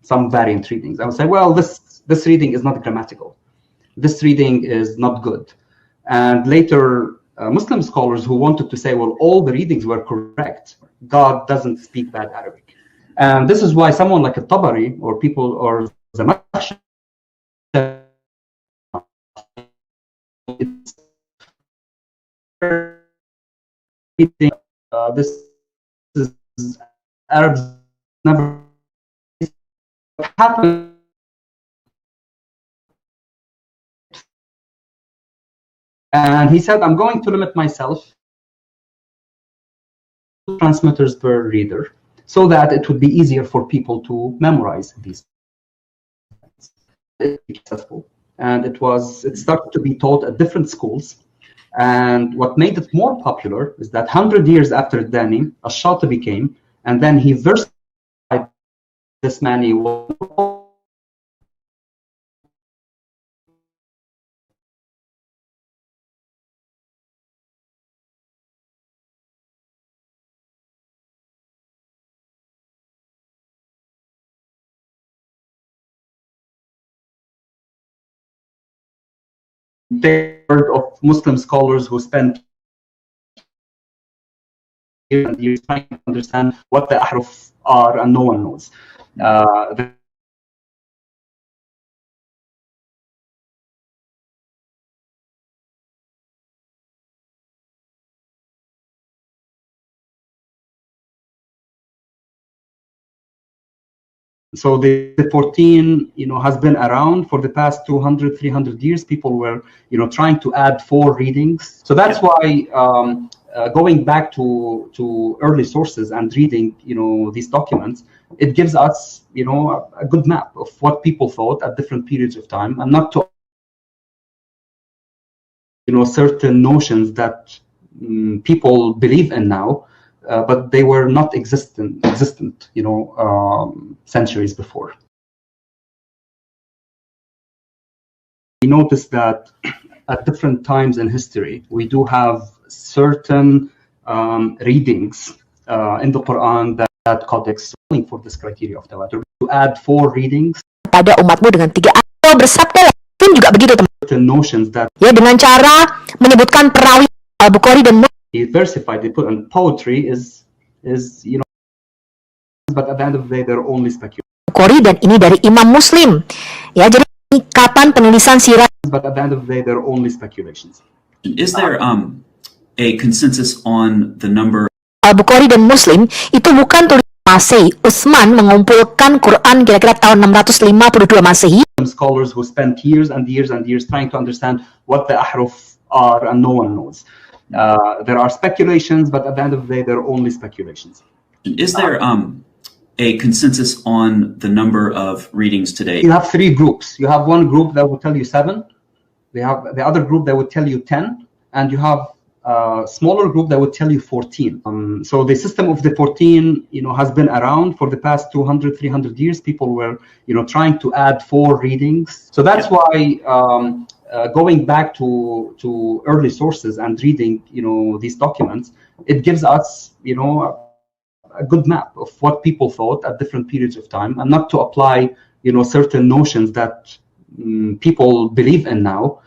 some variant readings. I would say, well, this reading is not grammatical. This reading is not good. And later, Muslim scholars who wanted to say, well, all the readings were correct. God doesn't speak bad Arabic. And this is why someone like At-Tabari or Zamakhshari, this is Arabs never happened. And he said, I'm going to limit myself to transmitters per reader, so that it would be easier for people to memorize these. Successful, and it started to be taught at different schools. And what made it more popular is that 100 years after Dani, Ash-Shatibi came, and then he versified this many. Of Muslim scholars who spent years trying to understand what the ahruf are, and no one knows. So the 14, has been around for the past 200, 300 years. People were, trying to add 4 readings. So that's why going back to early sources and reading, these documents, it gives us, a good map of what people thought at different periods of time, and not to, certain notions that people believe in now. But they were not existent, centuries before. We notice that at different times in history, we do have certain readings in the Quran that context for this criteria of tawatur. To add 4 readings, pada umatmu dengan 3 ayat bersabda pun juga begitu teman. certain notions that Ya, dengan cara menyebutkan perawi Al-Bukhari dan he versified, they put in poetry is but at the end of the day, they're only speculation. Bukhari dan ini dari Imam Muslim. Ya, jadi kapan penulisan sirah But at the end of the day, they're only speculations. Is there a consensus on the number Al-Bukhari dan Muslim itu bukan tulisan Masehi. Utsman mengumpulkan Quran kira-kira tahun 652 Masehi. Some scholars who spent years and years and years trying to understand what the ahruf are, and no one knows. There are speculations, but at the end of the day, they're only speculations. is there a consensus on the number of readings today? You have 3 groups. You have one group that will tell you 7. They have the other group that would tell you 10, and you have a smaller group that would tell you 14. So the system of the 14, has been around for the past 200, 300 years. People were, trying to add 4 readings. So that's why going back to early sources and reading, these documents, it gives us, a good map of what people thought at different periods of time, and not to apply, certain notions that people believe in now,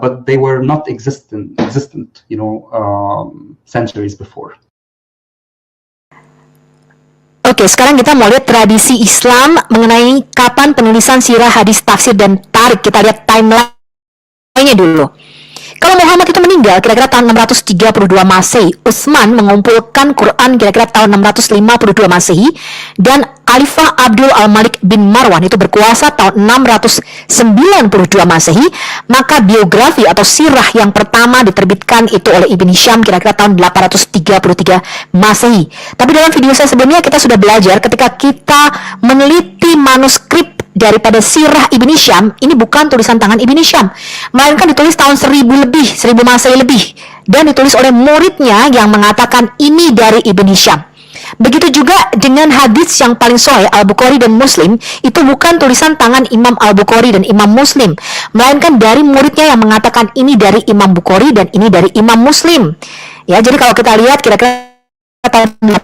but they were not existent, centuries before. Oke, sekarang kita mau lihat tradisi Islam mengenai kapan penulisan sirah, hadis, tafsir, dan tarik. Kita lihat timeline-nya dulu. Kalau Muhammad itu meninggal kira-kira tahun 632 Masehi, Utsman mengumpulkan Quran kira-kira tahun 652 Masehi, dan Khalifah Abdul Al-Malik bin Marwan itu berkuasa tahun 692 Masehi. Maka biografi atau sirah yang pertama diterbitkan itu oleh Ibn Hisham kira-kira tahun 833 Masehi. Tapi dalam video saya sebelumnya kita sudah belajar ketika kita meneliti manuskrip daripada sirah Ibn Hisham, ini bukan tulisan tangan Ibn Hisham, melainkan ditulis tahun 1000 Masehi lebih, dan ditulis oleh muridnya yang mengatakan ini dari Ibn Hisham. Begitu juga dengan hadis yang paling sahih Al-Bukhari dan Muslim, itu bukan tulisan tangan Imam Al-Bukhari dan Imam Muslim, melainkan dari muridnya yang mengatakan ini dari Imam Bukhari dan ini dari Imam Muslim. Ya, jadi kalau kita lihat kira-kira tahun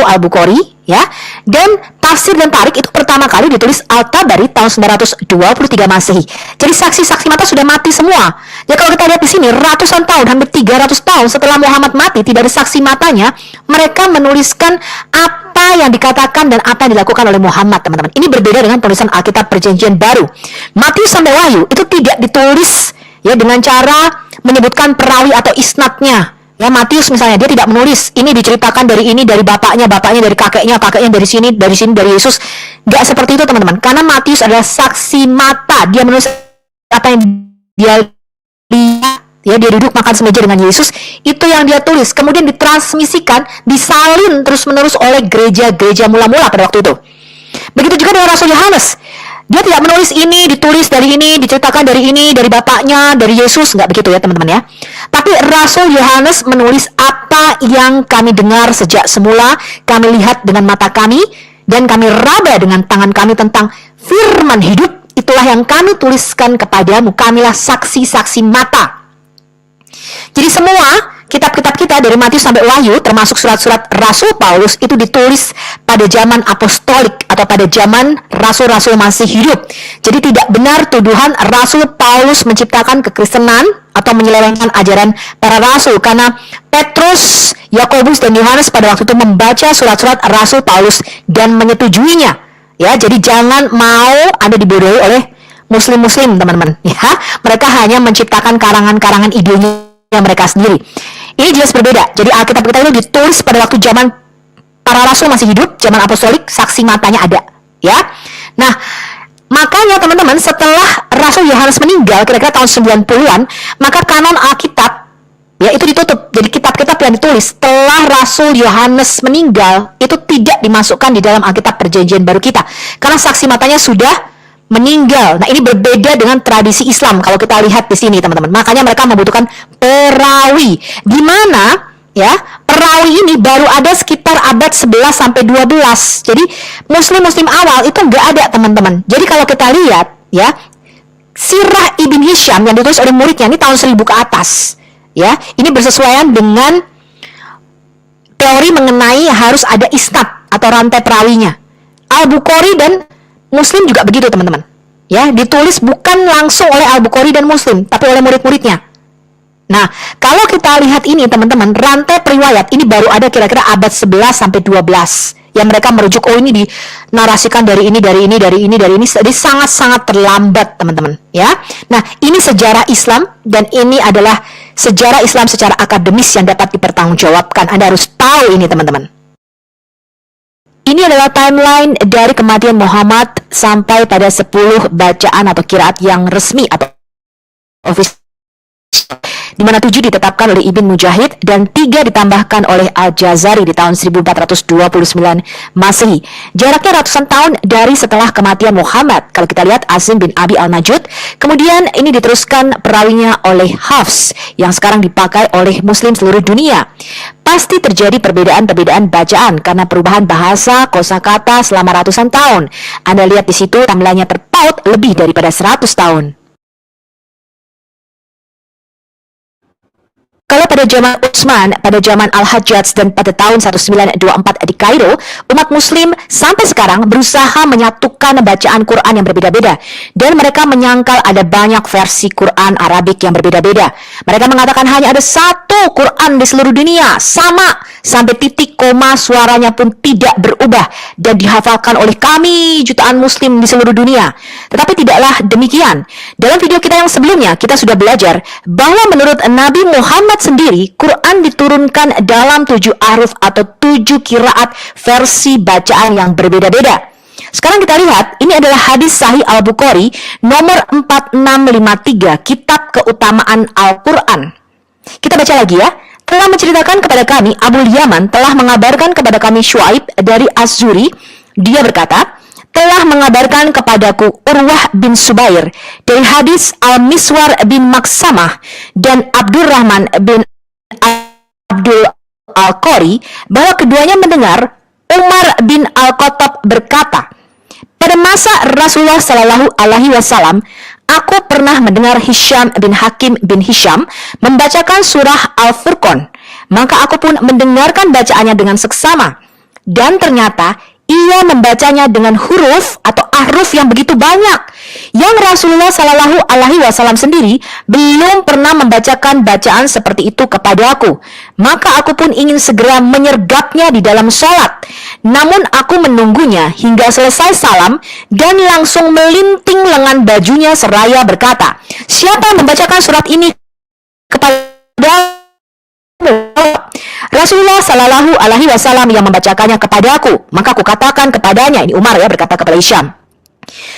Al-Bukhari, ya, dan tafsir dan tarik itu pertama kali ditulis Al-Tabari tahun 923 Masehi. Jadi saksi-saksi mata sudah mati semua. Ya, kalau kita lihat di sini ratusan tahun, hampir 300 tahun setelah Muhammad mati, tidak ada saksi matanya, mereka menuliskan apa yang dikatakan dan apa yang dilakukan oleh Muhammad, teman-teman. Ini berbeda dengan tulisan Alkitab Perjanjian Baru. Matius sampai Wahyu itu tidak ditulis ya dengan cara menyebutkan perawi atau isnadnya. Ya, Matius misalnya dia tidak menulis ini diceritakan dari ini, dari bapaknya dari kakeknya dari sini dari Yesus. Nggak seperti itu, teman-teman. Karena Matius adalah saksi mata. Dia menulis apa yang dia lihat. Ya, dia duduk makan semeja dengan Yesus, itu yang dia tulis. Kemudian ditransmisikan, disalin terus-menerus oleh gereja-gereja mula-mula pada waktu itu. Begitu juga dengan Rasul Yohanes. Dia tidak menulis ini, ditulis dari ini, diceritakan dari ini, dari bapaknya, dari Yesus. Nggak begitu ya, teman-teman ya. Tapi Rasul Yohanes menulis apa yang kami dengar sejak semula, kami lihat dengan mata kami, dan kami raba dengan tangan kami tentang firman hidup. Itulah yang kami tuliskan kepadamu, kamilah saksi-saksi mata. Jadi semua kitab-kitab kita dari Matius sampai Wahyu, termasuk surat-surat Rasul Paulus, itu ditulis pada zaman apostolik atau pada zaman rasul-rasul masih hidup. Jadi tidak benar tuduhan Rasul Paulus menciptakan kekristenan atau menyelewengkan ajaran para rasul, karena Petrus, Yakobus, dan Yohanes pada waktu itu membaca surat-surat Rasul Paulus dan menyetujuinya. Ya, jadi jangan mau Anda dibodohi oleh muslim-muslim, teman-teman. Ya, mereka hanya menciptakan karangan-karangan idenya mereka sendiri. Ini jelas berbeda. Jadi Alkitab kita itu ditulis pada waktu zaman para rasul masih hidup, zaman apostolik, saksi matanya ada, ya. Nah, makanya teman-teman, setelah Rasul Yohanes meninggal kira-kira tahun 90-an, maka kanon Alkitab ya itu ditutup. Jadi kitab-kitab yang ditulis setelah Rasul Yohanes meninggal itu tidak dimasukkan di dalam Alkitab Perjanjian Baru kita, karena saksi matanya sudah meninggal. Nah, ini berbeda dengan tradisi Islam kalau kita lihat di sini, teman-teman. Makanya mereka membutuhkan perawi. Di mana ya, perawi ini baru ada sekitar abad 11 sampai 12. Jadi muslim-muslim awal itu nggak ada, teman-teman. Jadi kalau kita lihat ya, Sirah Ibn Hisham yang ditulis oleh muridnya ini tahun 1000 ke atas. Ya, ini bersesuaian dengan teori mengenai harus ada isnad atau rantai perawinya. Al-Bukhari dan Muslim juga begitu, teman-teman. Ya, ditulis bukan langsung oleh Al-Bukhari dan Muslim, tapi oleh murid-muridnya. Nah, kalau kita lihat ini, teman-teman, rantai periwayat ini baru ada kira-kira abad 11 sampai 12. Yang mereka merujuk, oh ini dinarasikan dari ini. Jadi sangat-sangat terlambat, teman-teman. Ya, nah ini sejarah Islam dan ini adalah sejarah Islam secara akademis yang dapat dipertanggungjawabkan. Anda harus tahu ini, teman-teman. Ini adalah timeline dari kematian Muhammad sampai pada 10 bacaan atau qiraat yang resmi atau official, di mana 7 ditetapkan oleh Ibn Mujahid dan 3 ditambahkan oleh Al-Jazari di tahun 1429 Masehi. Jaraknya ratusan tahun dari setelah kematian Muhammad. Kalau kita lihat Asim bin Abi Al-Najud, kemudian ini diteruskan perawinya oleh Hafs yang sekarang dipakai oleh muslim seluruh dunia. Pasti terjadi perbedaan-perbedaan bacaan karena perubahan bahasa, kosakata selama ratusan tahun. Anda lihat di situ timelinenya terpaut lebih daripada 100 tahun. Kalau pada zaman Utsman, pada zaman Al-Hajjaj, dan pada tahun 1924 di Kairo, umat muslim sampai sekarang berusaha menyatukan bacaan Quran yang berbeda-beda. Dan mereka menyangkal ada banyak versi Quran Arabik yang berbeda-beda. Mereka mengatakan hanya ada satu Quran di seluruh dunia, sama, sampai titik koma suaranya pun tidak berubah, dan dihafalkan oleh kami jutaan muslim di seluruh dunia. Tetapi tidaklah demikian. Dalam video kita yang sebelumnya, kita sudah belajar bahwa menurut Nabi Muhammad sendiri, Quran diturunkan dalam 7 ahruf atau 7 qiraat versi bacaan yang berbeda-beda. Sekarang kita lihat, ini adalah hadis Sahih Al-Bukhari nomor 4653, Kitab Keutamaan Al-Quran. Kita baca lagi ya. Telah menceritakan kepada kami, Abul Yaman telah mengabarkan kepada kami Syuaib dari Az-Zuri. Dia berkata, telah mengabarkan kepadaku Urwah bin Subair dari hadis Al-Miswar bin Maksamah dan Abdurrahman bin Abdul Al-Qari bahwa keduanya mendengar Umar bin Al-Khattab berkata, pada masa Rasulullah Shallallahu Alaihi Wasallam, aku pernah mendengar Hisham bin Hakim bin Hisham membacakan surah Al-Furqan, maka aku pun mendengarkan bacaannya dengan seksama, dan ternyata ia membacanya dengan huruf atau ahruf yang begitu banyak, yang Rasulullah Shallallahu Alaihi Wasallam sendiri belum pernah membacakan bacaan seperti itu kepada aku. Maka aku pun ingin segera menyergapnya di dalam sholat. Namun aku menunggunya hingga selesai salam dan langsung melinting lengan bajunya seraya berkata, siapa yang membacakan surat ini kepada Rasulullah Shallallahu Alaihi Wasallam yang membacakannya kepada aku. Maka aku katakan kepadanya, ini Umar ya berkata kepada Hisham,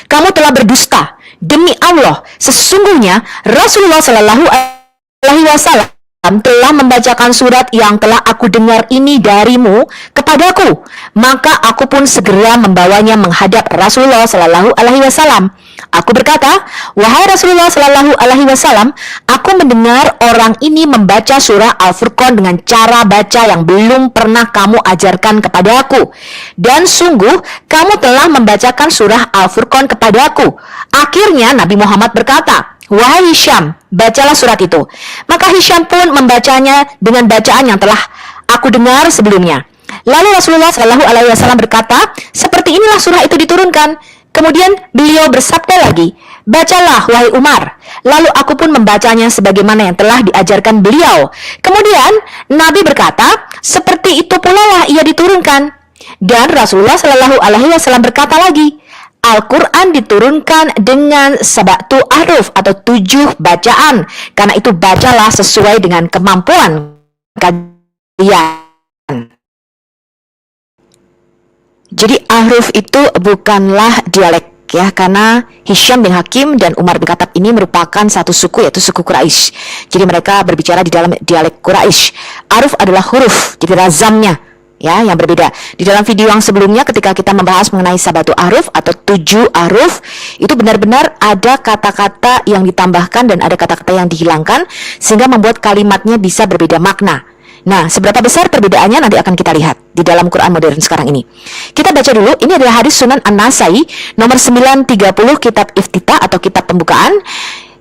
kamu telah berdusta. Demi Allah, sesungguhnya Rasulullah Shallallahu Alaihi Wasallam telah membacakan surat yang telah aku dengar ini darimu kepadaku. Maka aku pun segera membawanya menghadap Rasulullah Shallallahu Alaihi Wasallam. Aku berkata, wahai Rasulullah Shallallahu Alaihi Wasallam, aku mendengar orang ini membaca surah Al-Furqan dengan cara baca yang belum pernah kamu ajarkan kepada aku. Dan sungguh, kamu telah membacakan surah Al-Furqan kepada aku. Akhirnya Nabi Muhammad berkata, wahai Hisham, bacalah surat itu. Maka Hisham pun membacanya dengan bacaan yang telah aku dengar sebelumnya. Lalu Rasulullah Shallallahu Alaihi Wasallam berkata, seperti inilah surah itu diturunkan. Kemudian beliau bersabda lagi, bacalah wahai Umar. Lalu aku pun membacanya sebagaimana yang telah diajarkan beliau. Kemudian Nabi berkata, seperti itu pula lah ia diturunkan. Dan Rasulullah Shallallahu Alaihi Wasallam berkata lagi, Al-Quran diturunkan dengan sabatu ahruf atau 7 bacaan. Karena itu bacalah sesuai dengan kemampuan kalian. Jadi ahruf itu bukanlah dialek ya, karena Hisham bin Hakim dan Umar bin Khattab ini merupakan satu suku, yaitu suku Quraisy. Jadi mereka berbicara di dalam dialek Quraisy. Ahruf adalah huruf, jadi razamnya ya yang berbeda. Di dalam video yang sebelumnya ketika kita membahas mengenai sabatu ahruf atau 7 ahruf, itu benar-benar ada kata-kata yang ditambahkan dan ada kata-kata yang dihilangkan sehingga membuat kalimatnya bisa berbeda makna. Nah, seberapa besar perbedaannya nanti akan kita lihat di dalam Quran modern sekarang ini. Kita baca dulu, ini adalah hadis Sunan An-Nasai nomor 930 kitab Iftitah atau kitab pembukaan.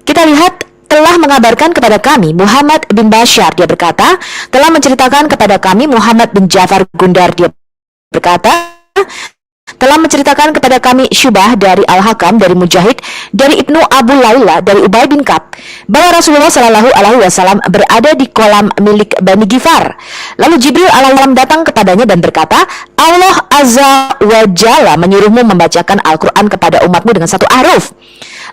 Kita lihat, telah mengabarkan kepada kami Muhammad bin Bashar, dia berkata, telah menceritakan kepada kami Muhammad bin Ja'far Gundar, dia berkata, telah menceritakan kepada kami Syubah dari Al-Hakam, dari Mujahid, dari Ibnu Abu Laila, dari Ubay bin Ka'ab, bahwa Rasulullah Shallallahu Alaihi Wasallam berada di kolam milik Bani Gifar. Lalu Jibril alaihissalam datang kepadanya dan berkata, Allah Azza wa Jalla menyuruhmu membacakan Al-Quran kepada umatmu dengan satu haruf.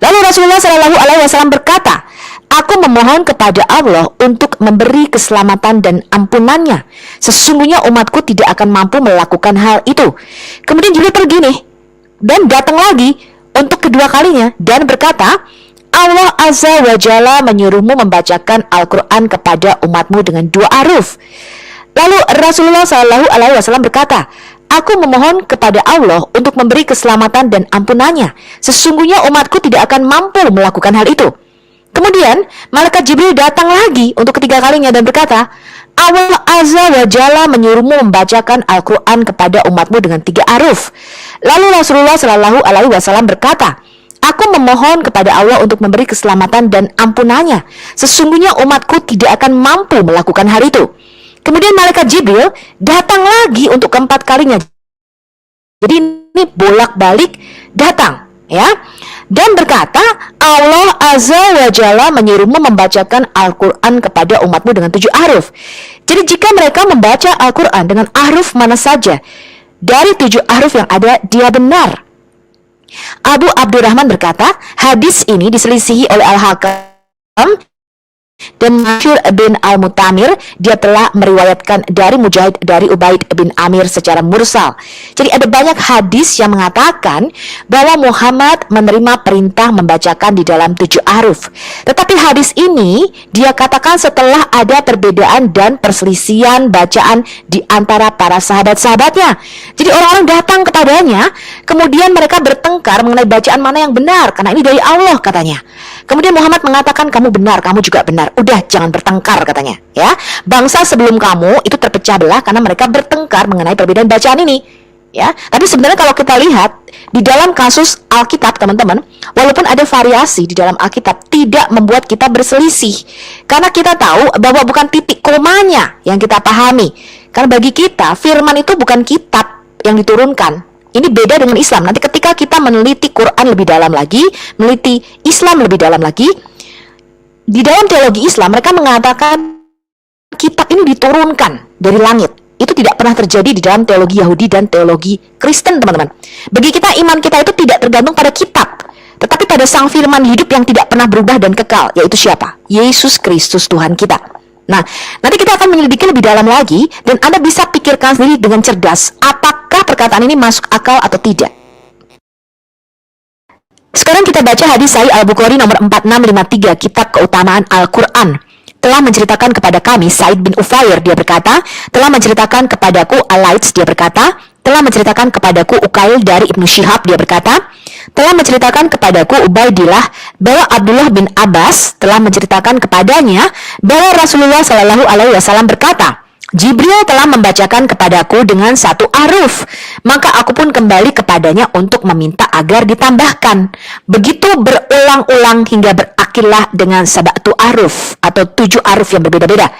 Lalu Rasulullah Shallallahu Alaihi Wasallam berkata, aku memohon kepada Allah untuk memberi keselamatan dan ampunannya. Sesungguhnya umatku tidak akan mampu melakukan hal itu. Kemudian Jibril pergi nih, dan datang lagi untuk kedua kalinya, dan berkata, Allah Azza wa Jalla menyuruhmu membacakan Al-Quran kepada umatmu dengan dua haruf. Lalu Rasulullah Shallallahu Alaihi Wasallam berkata, aku memohon kepada Allah untuk memberi keselamatan dan ampunannya. Sesungguhnya umatku tidak akan mampu melakukan hal itu. Kemudian malaikat Jibril datang lagi untuk ketiga kalinya dan berkata, Allah Azza wa Jalla menyuruhmu membacakan Al-Quran kepada umatmu dengan tiga haruf. Lalu Rasulullah Shallallahu Alaihi Wasallam berkata, aku memohon kepada Allah untuk memberi keselamatan dan ampunannya. Sesungguhnya umatku tidak akan mampu melakukan hal itu. Kemudian malaikat Jibril datang lagi untuk keempat kalinya. Jadi ini bolak-balik datang, ya, dan berkata, Allah Azza wa Jalla menyuruhmu membacakan Al-Quran kepada umatmu dengan 7 haruf. Jadi jika mereka membaca Al-Quran dengan haruf mana saja dari 7 haruf yang ada, dia benar. Abu Abdurrahman berkata, hadis ini diselisihi oleh Al-Hakam dan Masyur bin Al-Mutamir, dia telah meriwayatkan dari Mujahid dari Ubaid bin Amir secara mursal. Jadi ada banyak hadis yang mengatakan bahwa Muhammad menerima perintah membacakan di dalam 7 haruf. Tetapi hadis ini dia katakan setelah ada perbedaan dan perselisihan bacaan di antara para sahabat-sahabatnya. Jadi orang-orang datang kepadanya, kemudian mereka bertengkar mengenai bacaan mana yang benar, karena ini dari Allah katanya. Kemudian Muhammad mengatakan, kamu benar, kamu juga benar. Udah, jangan bertengkar katanya, ya. Bangsa sebelum kamu itu terpecah belah karena mereka bertengkar mengenai perbedaan bacaan ini, ya. Tapi sebenarnya kalau kita lihat di dalam kasus Alkitab, teman-teman, walaupun ada variasi di dalam Alkitab, tidak membuat kita berselisih. Karena kita tahu bahwa bukan titik komanya yang kita pahami. Karena bagi kita, firman itu bukan kitab yang diturunkan. Ini beda dengan Islam. Nanti ketika kita meneliti Quran lebih dalam lagi, meneliti Islam lebih dalam lagi, di dalam teologi Islam mereka mengatakan kitab ini diturunkan dari langit. Itu tidak pernah terjadi di dalam teologi Yahudi dan teologi Kristen, teman-teman. Bagi kita, iman kita itu tidak tergantung pada kitab, tetapi pada sang firman hidup yang tidak pernah berubah dan kekal, yaitu siapa? Yesus Kristus Tuhan kita. Nah, nanti kita akan menyelidiki lebih dalam lagi, dan Anda bisa pikirkan sendiri dengan cerdas, apakah perkataan ini masuk akal atau tidak. Sekarang kita baca hadis Sahih Al-Bukhari nomor 4653, kitab keutamaan Al-Quran. Telah menceritakan kepada kami Sa'id bin Ufair, dia berkata, telah menceritakan kepadaku Al-Laits, dia berkata, telah menceritakan kepadaku Ukail dari Ibnu Syihab, dia berkata, telah menceritakan kepadaku Ubaidillah bahwa Abdullah bin Abbas telah menceritakan kepadanya bahwa Rasulullah Shallallahu Alaihi Wasallam berkata, Jibril telah membacakan kepadaku dengan 1 haruf, maka aku pun kembali kepadanya untuk meminta agar ditambahkan. Begitu berulang-ulang hingga berakhirlah dengan 1 haruf atau 7 haruf yang berbeda-beda.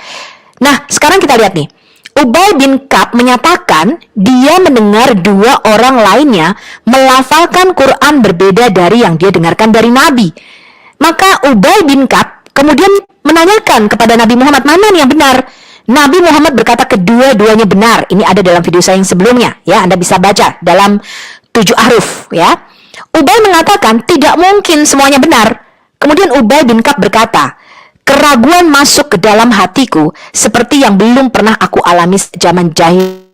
Nah, sekarang kita lihat nih. Ubay bin Ka'ab menyatakan dia mendengar 2 orang lainnya melafalkan Quran berbeda dari yang dia dengarkan dari Nabi. Maka Ubay bin Ka'ab kemudian menanyakan kepada Nabi Muhammad, mana nih yang benar? Nabi Muhammad berkata kedua-duanya benar. Ini ada dalam video saya yang sebelumnya, ya, Anda bisa baca dalam 7 haruf, ya. Ubay mengatakan tidak mungkin semuanya benar. Kemudian Ubay bin Ka'ab berkata, keraguan masuk ke dalam hatiku seperti yang belum pernah aku alami zaman jahil.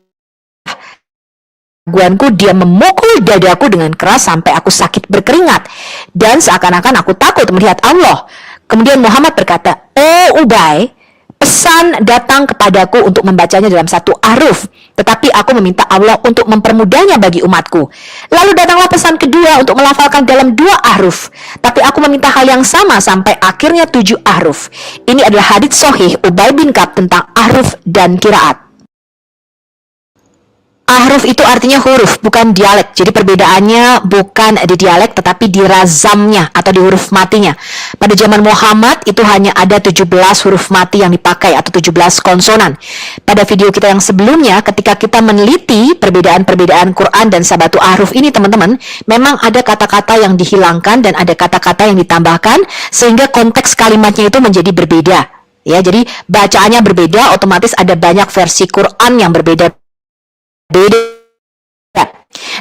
Keraguanku, dia memukul dadaku dengan keras sampai aku sakit berkeringat, dan seakan-akan aku takut melihat Allah. Kemudian Muhammad berkata, oh Ubay, pesan datang kepadaku untuk membacanya dalam satu ahruf, tetapi aku meminta Allah untuk mempermudahnya bagi umatku. Lalu datanglah pesan kedua untuk melafalkan dalam 2 ahruf, tapi aku meminta hal yang sama sampai akhirnya 7 ahruf. Ini adalah hadits sahih Ubay bin Ka'ab tentang ahruf dan qiraat. Ahruf itu artinya huruf, bukan dialek. Jadi perbedaannya bukan di dialek, tetapi di razamnya atau di huruf matinya. Pada zaman Muhammad itu hanya ada 17 huruf mati yang dipakai atau 17 konsonan. Pada video kita yang sebelumnya, ketika kita meneliti perbedaan-perbedaan Quran dan sabatu ahruf ini, teman-teman, memang ada kata-kata yang dihilangkan dan ada kata-kata yang ditambahkan, sehingga konteks kalimatnya itu menjadi berbeda. Ya, jadi bacaannya berbeda, otomatis ada banyak versi Quran yang berbeda.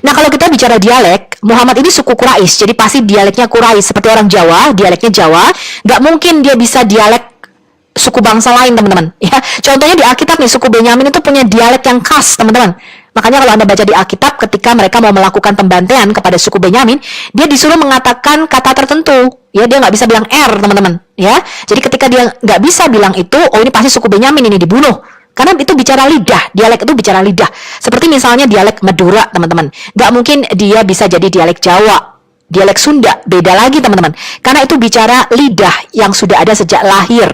Nah, kalau kita bicara dialek, Muhammad ini suku Quraisy, jadi pasti dialeknya Quraisy. Seperti orang Jawa, dialeknya Jawa, nggak mungkin dia bisa dialek suku bangsa lain, teman-teman. Ya, contohnya di Alkitab nih, suku Benyamin itu punya dialek yang khas, teman-teman. Makanya kalau Anda baca di Alkitab, ketika mereka mau melakukan pembantaian kepada suku Benyamin, dia disuruh mengatakan kata tertentu. Ya, dia nggak bisa bilang R, teman-teman. Ya, jadi ketika dia nggak bisa bilang itu, oh ini pasti suku Benyamin ini dibunuh. Karena itu bicara lidah, dialek itu bicara lidah. Seperti misalnya dialek Madura, teman-teman. Nggak mungkin dia bisa jadi dialek Jawa. Dialek Sunda, beda lagi, teman-teman. Karena itu bicara lidah yang sudah ada sejak lahir.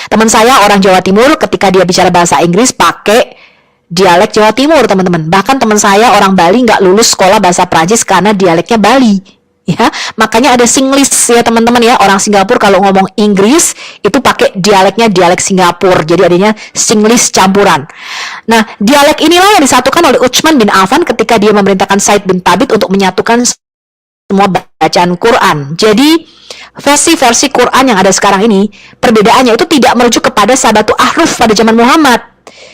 Teman saya orang Jawa Timur, ketika dia bicara bahasa Inggris, pakai dialek Jawa Timur, teman-teman. Bahkan teman saya orang Bali nggak lulus sekolah bahasa Prancis karena dialeknya Bali. Ya, makanya ada Singlish ya teman-teman ya. Orang Singapura kalau ngomong Inggris itu pakai dialeknya dialek Singapura. Jadi adanya Singlish campuran. Nah, dialek inilah yang disatukan oleh Utsman bin Affan ketika dia memerintahkan Said bin Thabit untuk menyatukan semua bacaan Quran. Jadi versi-versi Quran yang ada sekarang ini, perbedaannya itu tidak merujuk kepada sabatu ahruf pada zaman Muhammad.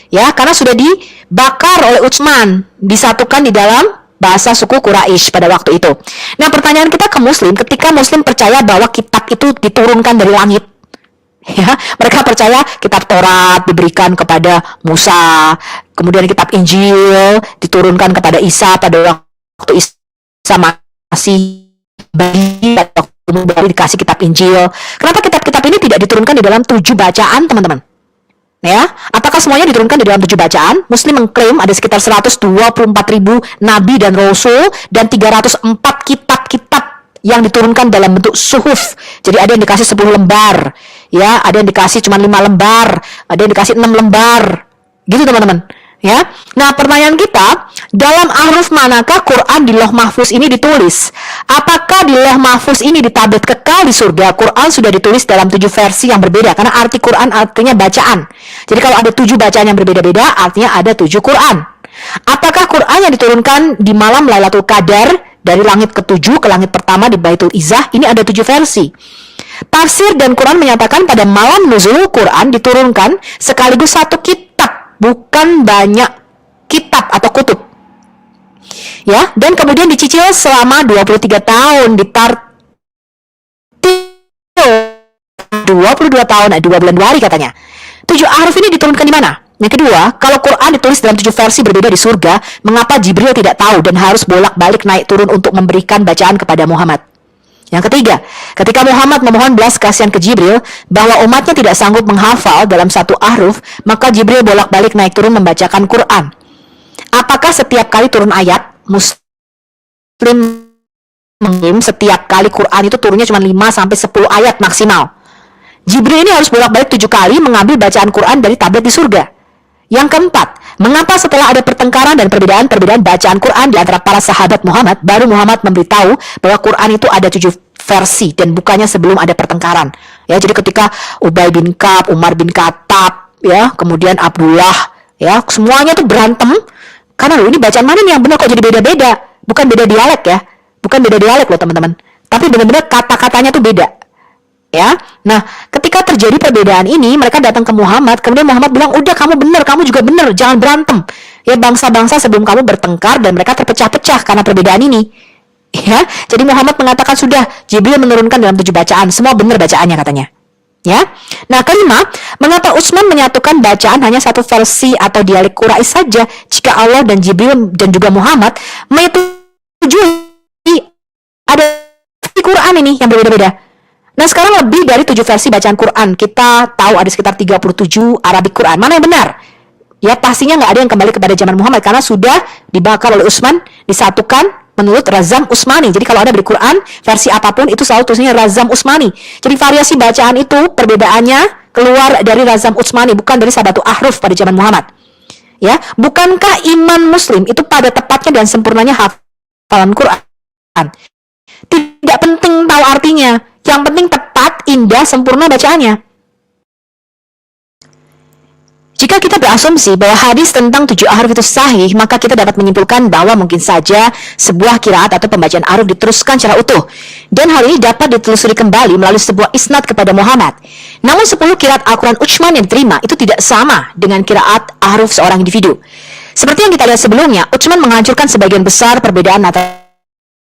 Ya, karena sudah dibakar oleh Utsman, disatukan di dalam bahasa suku Quraisy pada waktu itu. Nah, pertanyaan kita ke Muslim, ketika Muslim percaya bahwa kitab itu diturunkan dari langit, ya, mereka percaya kitab Taurat diberikan kepada Musa, kemudian kitab Injil diturunkan kepada Isa pada waktu Isa masih bayi, baru dikasih kitab Injil. Kenapa kitab-kitab ini tidak diturunkan di dalam 7 bacaan, teman-teman? Ya, apakah semuanya diturunkan di dalam 7 bacaan? Muslim mengklaim ada sekitar 124.000 nabi dan rasul dan 304 kitab-kitab yang diturunkan dalam bentuk suhuf. Jadi ada yang dikasih 10 lembar, ya, ada yang dikasih cuma 5 lembar, ada yang dikasih 6 lembar. Gitu, teman-teman. Ya. Nah, pertanyaan kita, dalam ahruf manakah Quran di Lauh Mahfuz ini ditulis? Apakah di Lauh Mahfuz ini di tablet kekal di surga? Quran sudah ditulis dalam 7 versi yang berbeda, karena arti Quran artinya bacaan. Jadi kalau ada 7 bacaan yang berbeda-beda, artinya ada 7 Quran. Apakah Quran yang diturunkan di malam Lailatul Qadar dari langit ke-7 ke langit pertama di Baitul Izzah? Ini ada 7 versi. Tafsir dan Quran menyatakan pada malam nuzul Quran diturunkan sekaligus satu kitab, bukan banyak kitab atau kutub. Ya, dan kemudian dicicil selama 23 tahun, ditartil 22 tahun, 2 bulan 2 hari katanya. 7 ahruf ini diturunkan di mana? Yang kedua, kalau Quran ditulis dalam 7 versi berbeda di surga, mengapa Jibril tidak tahu dan harus bolak-balik naik turun untuk memberikan bacaan kepada Muhammad? Yang ketiga, ketika Muhammad memohon belas kasihan ke Jibril bahwa umatnya tidak sanggup menghafal dalam satu ahruf, maka Jibril bolak-balik naik turun membacakan Quran. Apakah setiap kali turun ayat, Muslim mengklaim setiap kali Quran itu turunnya cuma 5-10 ayat maksimal? Jibril ini harus bolak-balik 7 kali mengambil bacaan Quran dari tablet di surga. Yang keempat, mengapa setelah ada pertengkaran dan perbedaan bacaan Quran di antara para sahabat Muhammad, baru Muhammad memberitahu bahwa Quran itu ada 7 versi dan bukannya sebelum ada pertengkaran. Ya, jadi ketika Ubay bin Ka'ab, Umar bin Khattab, ya, kemudian Abdullah, ya, semuanya tuh berantem karena loh, ini bacaan mana nih yang benar kok jadi beda-beda? Bukan beda dialek ya. Bukan beda dialek loh, teman-teman. Tapi benar-benar kata-katanya tuh beda. Ya, nah ketika terjadi perbedaan ini, mereka datang ke Muhammad, kemudian Muhammad bilang, udah kamu benar, kamu juga benar, jangan berantem. Ya, bangsa-bangsa sebelum kamu bertengkar dan mereka terpecah-pecah karena perbedaan ini. Ya, jadi Muhammad mengatakan sudah, Jibril menurunkan dalam 7 bacaan, semua benar bacaannya katanya. Ya, nah kelima, mengapa Utsman menyatukan bacaan hanya satu versi atau dialek Quraisy saja, jika Allah dan Jibril dan juga Muhammad menyetujui ada Quran ini yang berbeda-beda? Nah, sekarang lebih dari 7 versi bacaan Quran. Kita tahu ada sekitar 37 Arabic Quran. Mana yang benar? Ya, pastinya nggak ada yang kembali kepada zaman Muhammad karena sudah dibakar oleh Utsman, disatukan menurut Razam Utsmani. Jadi kalau ada di Quran, versi apapun itu selalu tulisannya Razam Utsmani. Jadi variasi bacaan itu perbedaannya keluar dari Razam Utsmani, bukan dari Sabatul Ahruf pada zaman Muhammad. Ya, bukankah iman Muslim itu pada tepatnya dan sempurnanya hafalan Quran? Tidak penting tahu artinya, yang penting tepat, indah, sempurna bacaannya. Jika kita berasumsi bahwa hadis tentang 7 ahruf itu sahih, maka kita dapat menyimpulkan bahwa mungkin saja sebuah qiraat atau pembacaan ahruf diteruskan secara utuh. Dan hal ini dapat ditelusuri kembali melalui sebuah isnad kepada Muhammad. Namun 10 qiraat Al-Quran Utsman yang diterima itu tidak sama dengan qiraat ahruf seorang individu. Seperti yang kita lihat sebelumnya, Utsman menghancurkan sebagian besar perbedaan antara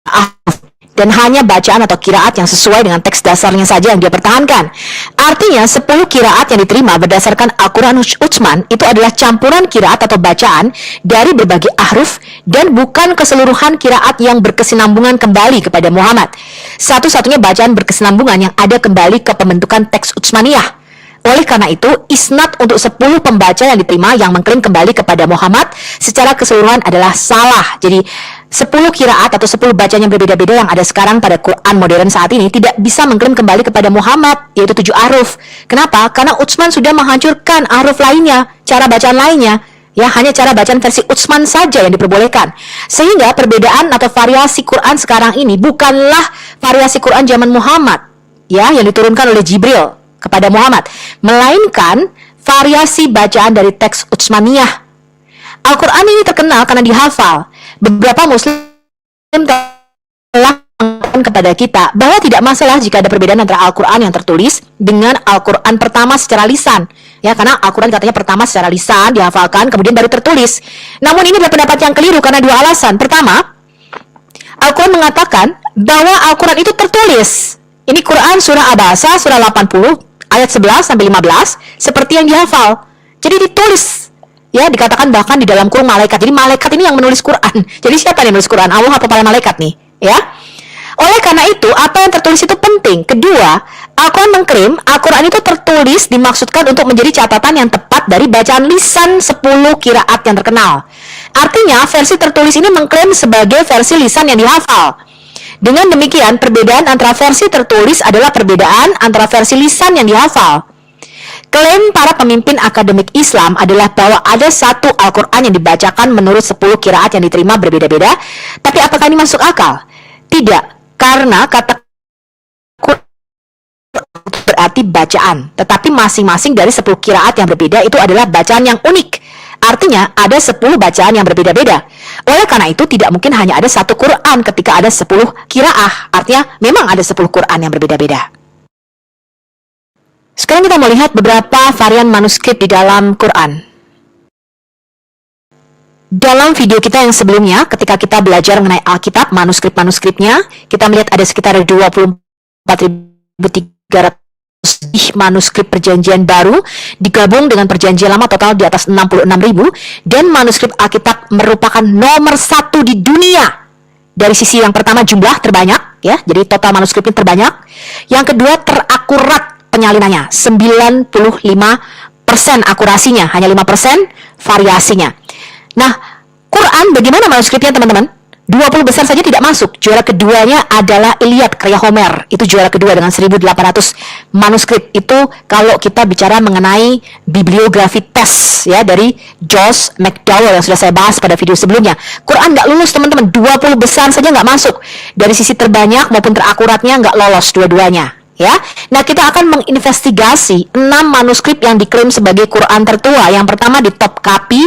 ahruf dan hanya bacaan atau qiraat yang sesuai dengan teks dasarnya saja yang dia pertahankan. Artinya 10 qiraat yang diterima berdasarkan Al-Quran Utsman itu adalah campuran qiraat atau bacaan dari berbagai ahruf dan bukan keseluruhan qiraat yang berkesinambungan kembali kepada Muhammad. Satu-satunya bacaan berkesinambungan yang ada kembali ke pembentukan teks Utsmaniyah. Oleh karena itu, isnad untuk 10 pembaca yang diterima yang mengklaim kembali kepada Muhammad secara keseluruhan adalah salah. Jadi 10 qiraat atau 10 bacaan yang berbeda-beda yang ada sekarang pada Quran modern saat ini tidak bisa mengklaim kembali kepada Muhammad, yaitu 7 ahruf. Kenapa? Karena Utsman sudah menghancurkan ahruf lainnya, cara bacaan lainnya. Ya, hanya cara bacaan versi Utsman saja yang diperbolehkan. Sehingga perbedaan atau variasi Quran sekarang ini bukanlah variasi Quran zaman Muhammad, ya, yang diturunkan oleh Jibril kepada Muhammad, melainkan variasi bacaan dari teks Utsmaniyah. Al-Quran ini terkenal karena dihafal. Beberapa Muslim telah mengatakan kepada kita bahwa tidak masalah jika ada perbedaan antara Al-Quran yang tertulis dengan Al-Quran pertama secara lisan. Ya, karena Al-Quran katanya pertama secara lisan, dihafalkan, kemudian baru tertulis. Namun ini adalah pendapat yang keliru karena 2 alasan. Pertama, Al-Quran mengatakan bahwa Al-Quran itu tertulis. Ini Quran surah Abasa, surah 80, ayat 11 sampai 15, seperti yang dihafal. Jadi ditulis. Ya, dikatakan bahkan di dalam kurung malaikat. Jadi malaikat ini yang menulis Quran. Jadi siapa yang menulis Quran? Allah apa para malaikat nih? Ya. Oleh karena itu, apa yang tertulis itu penting. Kedua, Al-Quran mengklaim Al-Quran itu tertulis dimaksudkan untuk menjadi catatan yang tepat dari bacaan lisan 10 qiraat yang terkenal. Artinya, versi tertulis ini mengklaim sebagai versi lisan yang dihafal. Dengan demikian, perbedaan antara versi tertulis adalah perbedaan antara versi lisan yang dihafal. Klaim para pemimpin akademik Islam adalah bahwa ada satu Al-Quran yang dibacakan menurut 10 qiraat yang diterima berbeda-beda. Tapi apakah ini masuk akal? Tidak, karena kata Quran berarti bacaan. Tetapi masing-masing dari 10 qiraat yang berbeda itu adalah bacaan yang unik. Artinya ada 10 bacaan yang berbeda-beda. Oleh karena itu tidak mungkin hanya ada satu Quran ketika ada 10 qiraah. Artinya memang ada 10 Quran yang berbeda-beda. Sekarang kita mau lihat beberapa varian manuskrip di dalam Quran. Dalam video kita yang sebelumnya, ketika kita belajar mengenai Alkitab, manuskrip-manuskripnya, kita melihat ada sekitar 24.300 manuskrip perjanjian baru digabung dengan perjanjian lama total di atas 66.000, dan manuskrip Alkitab merupakan nomor 1 di dunia. Dari sisi yang pertama jumlah terbanyak, ya, jadi total manuskripnya terbanyak. Yang kedua terakurat penyalinannya, 95% akurasinya, hanya 5% variasinya. Nah, Quran bagaimana manuskripnya teman-teman? 20 besar saja tidak masuk. Juara keduanya adalah Iliad karya Homer. Itu juara kedua dengan 1.800 manuskrip. Itu kalau kita bicara mengenai bibliografi tes, ya, dari Josh McDowell yang sudah saya bahas pada video sebelumnya. Quran nggak lulus teman-teman. 20 besar saja nggak masuk. Dari sisi terbanyak maupun terakuratnya nggak lolos dua-duanya. Ya, nah kita akan menginvestigasi 6 manuskrip yang diklaim sebagai Quran tertua. Yang pertama di Topkapi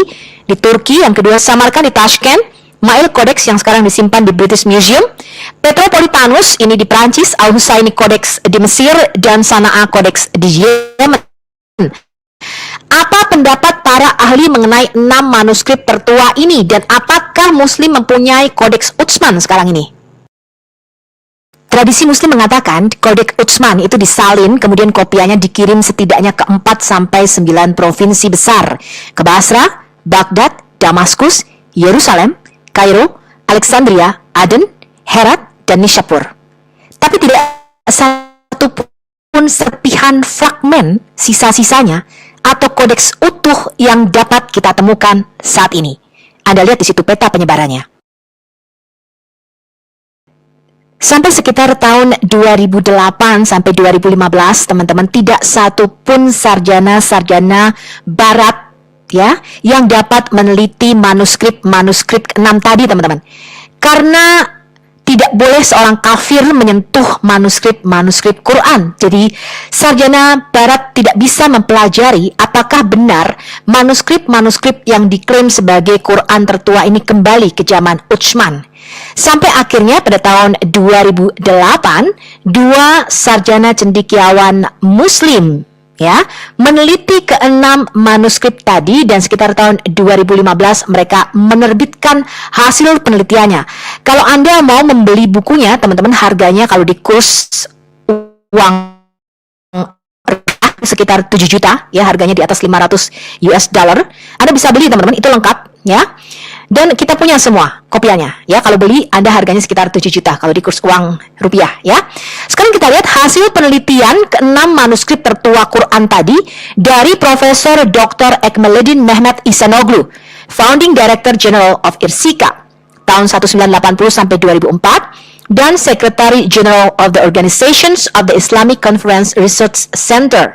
di Turki, yang kedua Samarkand di Tashkent, Mail Codex yang sekarang disimpan di British Museum, Petropolitanus ini di Prancis, Al-Husaini Codex di Mesir, dan Sana'a Codex di Yemen. Apa pendapat para ahli mengenai 6 manuskrip tertua ini, dan apakah Muslim mempunyai Codex Utsman sekarang ini? Tradisi Muslim mengatakan Codex Utsman itu disalin, kemudian kopiannya dikirim setidaknya ke 4-9 provinsi besar, ke Basra, Baghdad, Damaskus, Yerusalem, Kairo, Alexandria, Aden, Herat, dan Nishapur. Tapi tidak satu satu pun serpihan fragmen sisa-sisanya atau kodeks utuh yang dapat kita temukan saat ini. Anda lihat di situ peta penyebarannya. Sampai sekitar tahun 2008 sampai 2015, teman-teman, tidak satu pun sarjana-sarjana barat ya yang dapat meneliti manuskrip 6 tadi, teman-teman. Karena tidak boleh seorang kafir menyentuh manuskrip Quran. Jadi sarjana barat tidak bisa mempelajari apakah benar manuskrip yang diklaim sebagai Quran tertua ini kembali ke zaman Utsman. Sampai akhirnya pada tahun 2008, dua sarjana cendekiawan Muslim ya meneliti ke-6 manuskrip tadi, dan sekitar tahun 2015 mereka menerbitkan hasil penelitiannya. Kalau Anda mau membeli bukunya, teman-teman, harganya kalau di kurs uang sekitar 7 juta ya, harganya di atas 500 US dollar. Anda bisa beli, teman-teman, itu lengkap ya. Dan kita punya semua kopiannya ya. Kalau beli Anda harganya sekitar 7 juta kalau di kurs uang rupiah ya. Sekarang kita lihat hasil penelitian ke-6 manuskrip tertua Quran tadi dari Profesor Dr. Ekmeledin Mehmet Ihsanoglu, Founding Director General of IRSIKA tahun 1980 sampai 2004 dan Secretary General of the Organizations of the Islamic Conference Research Center,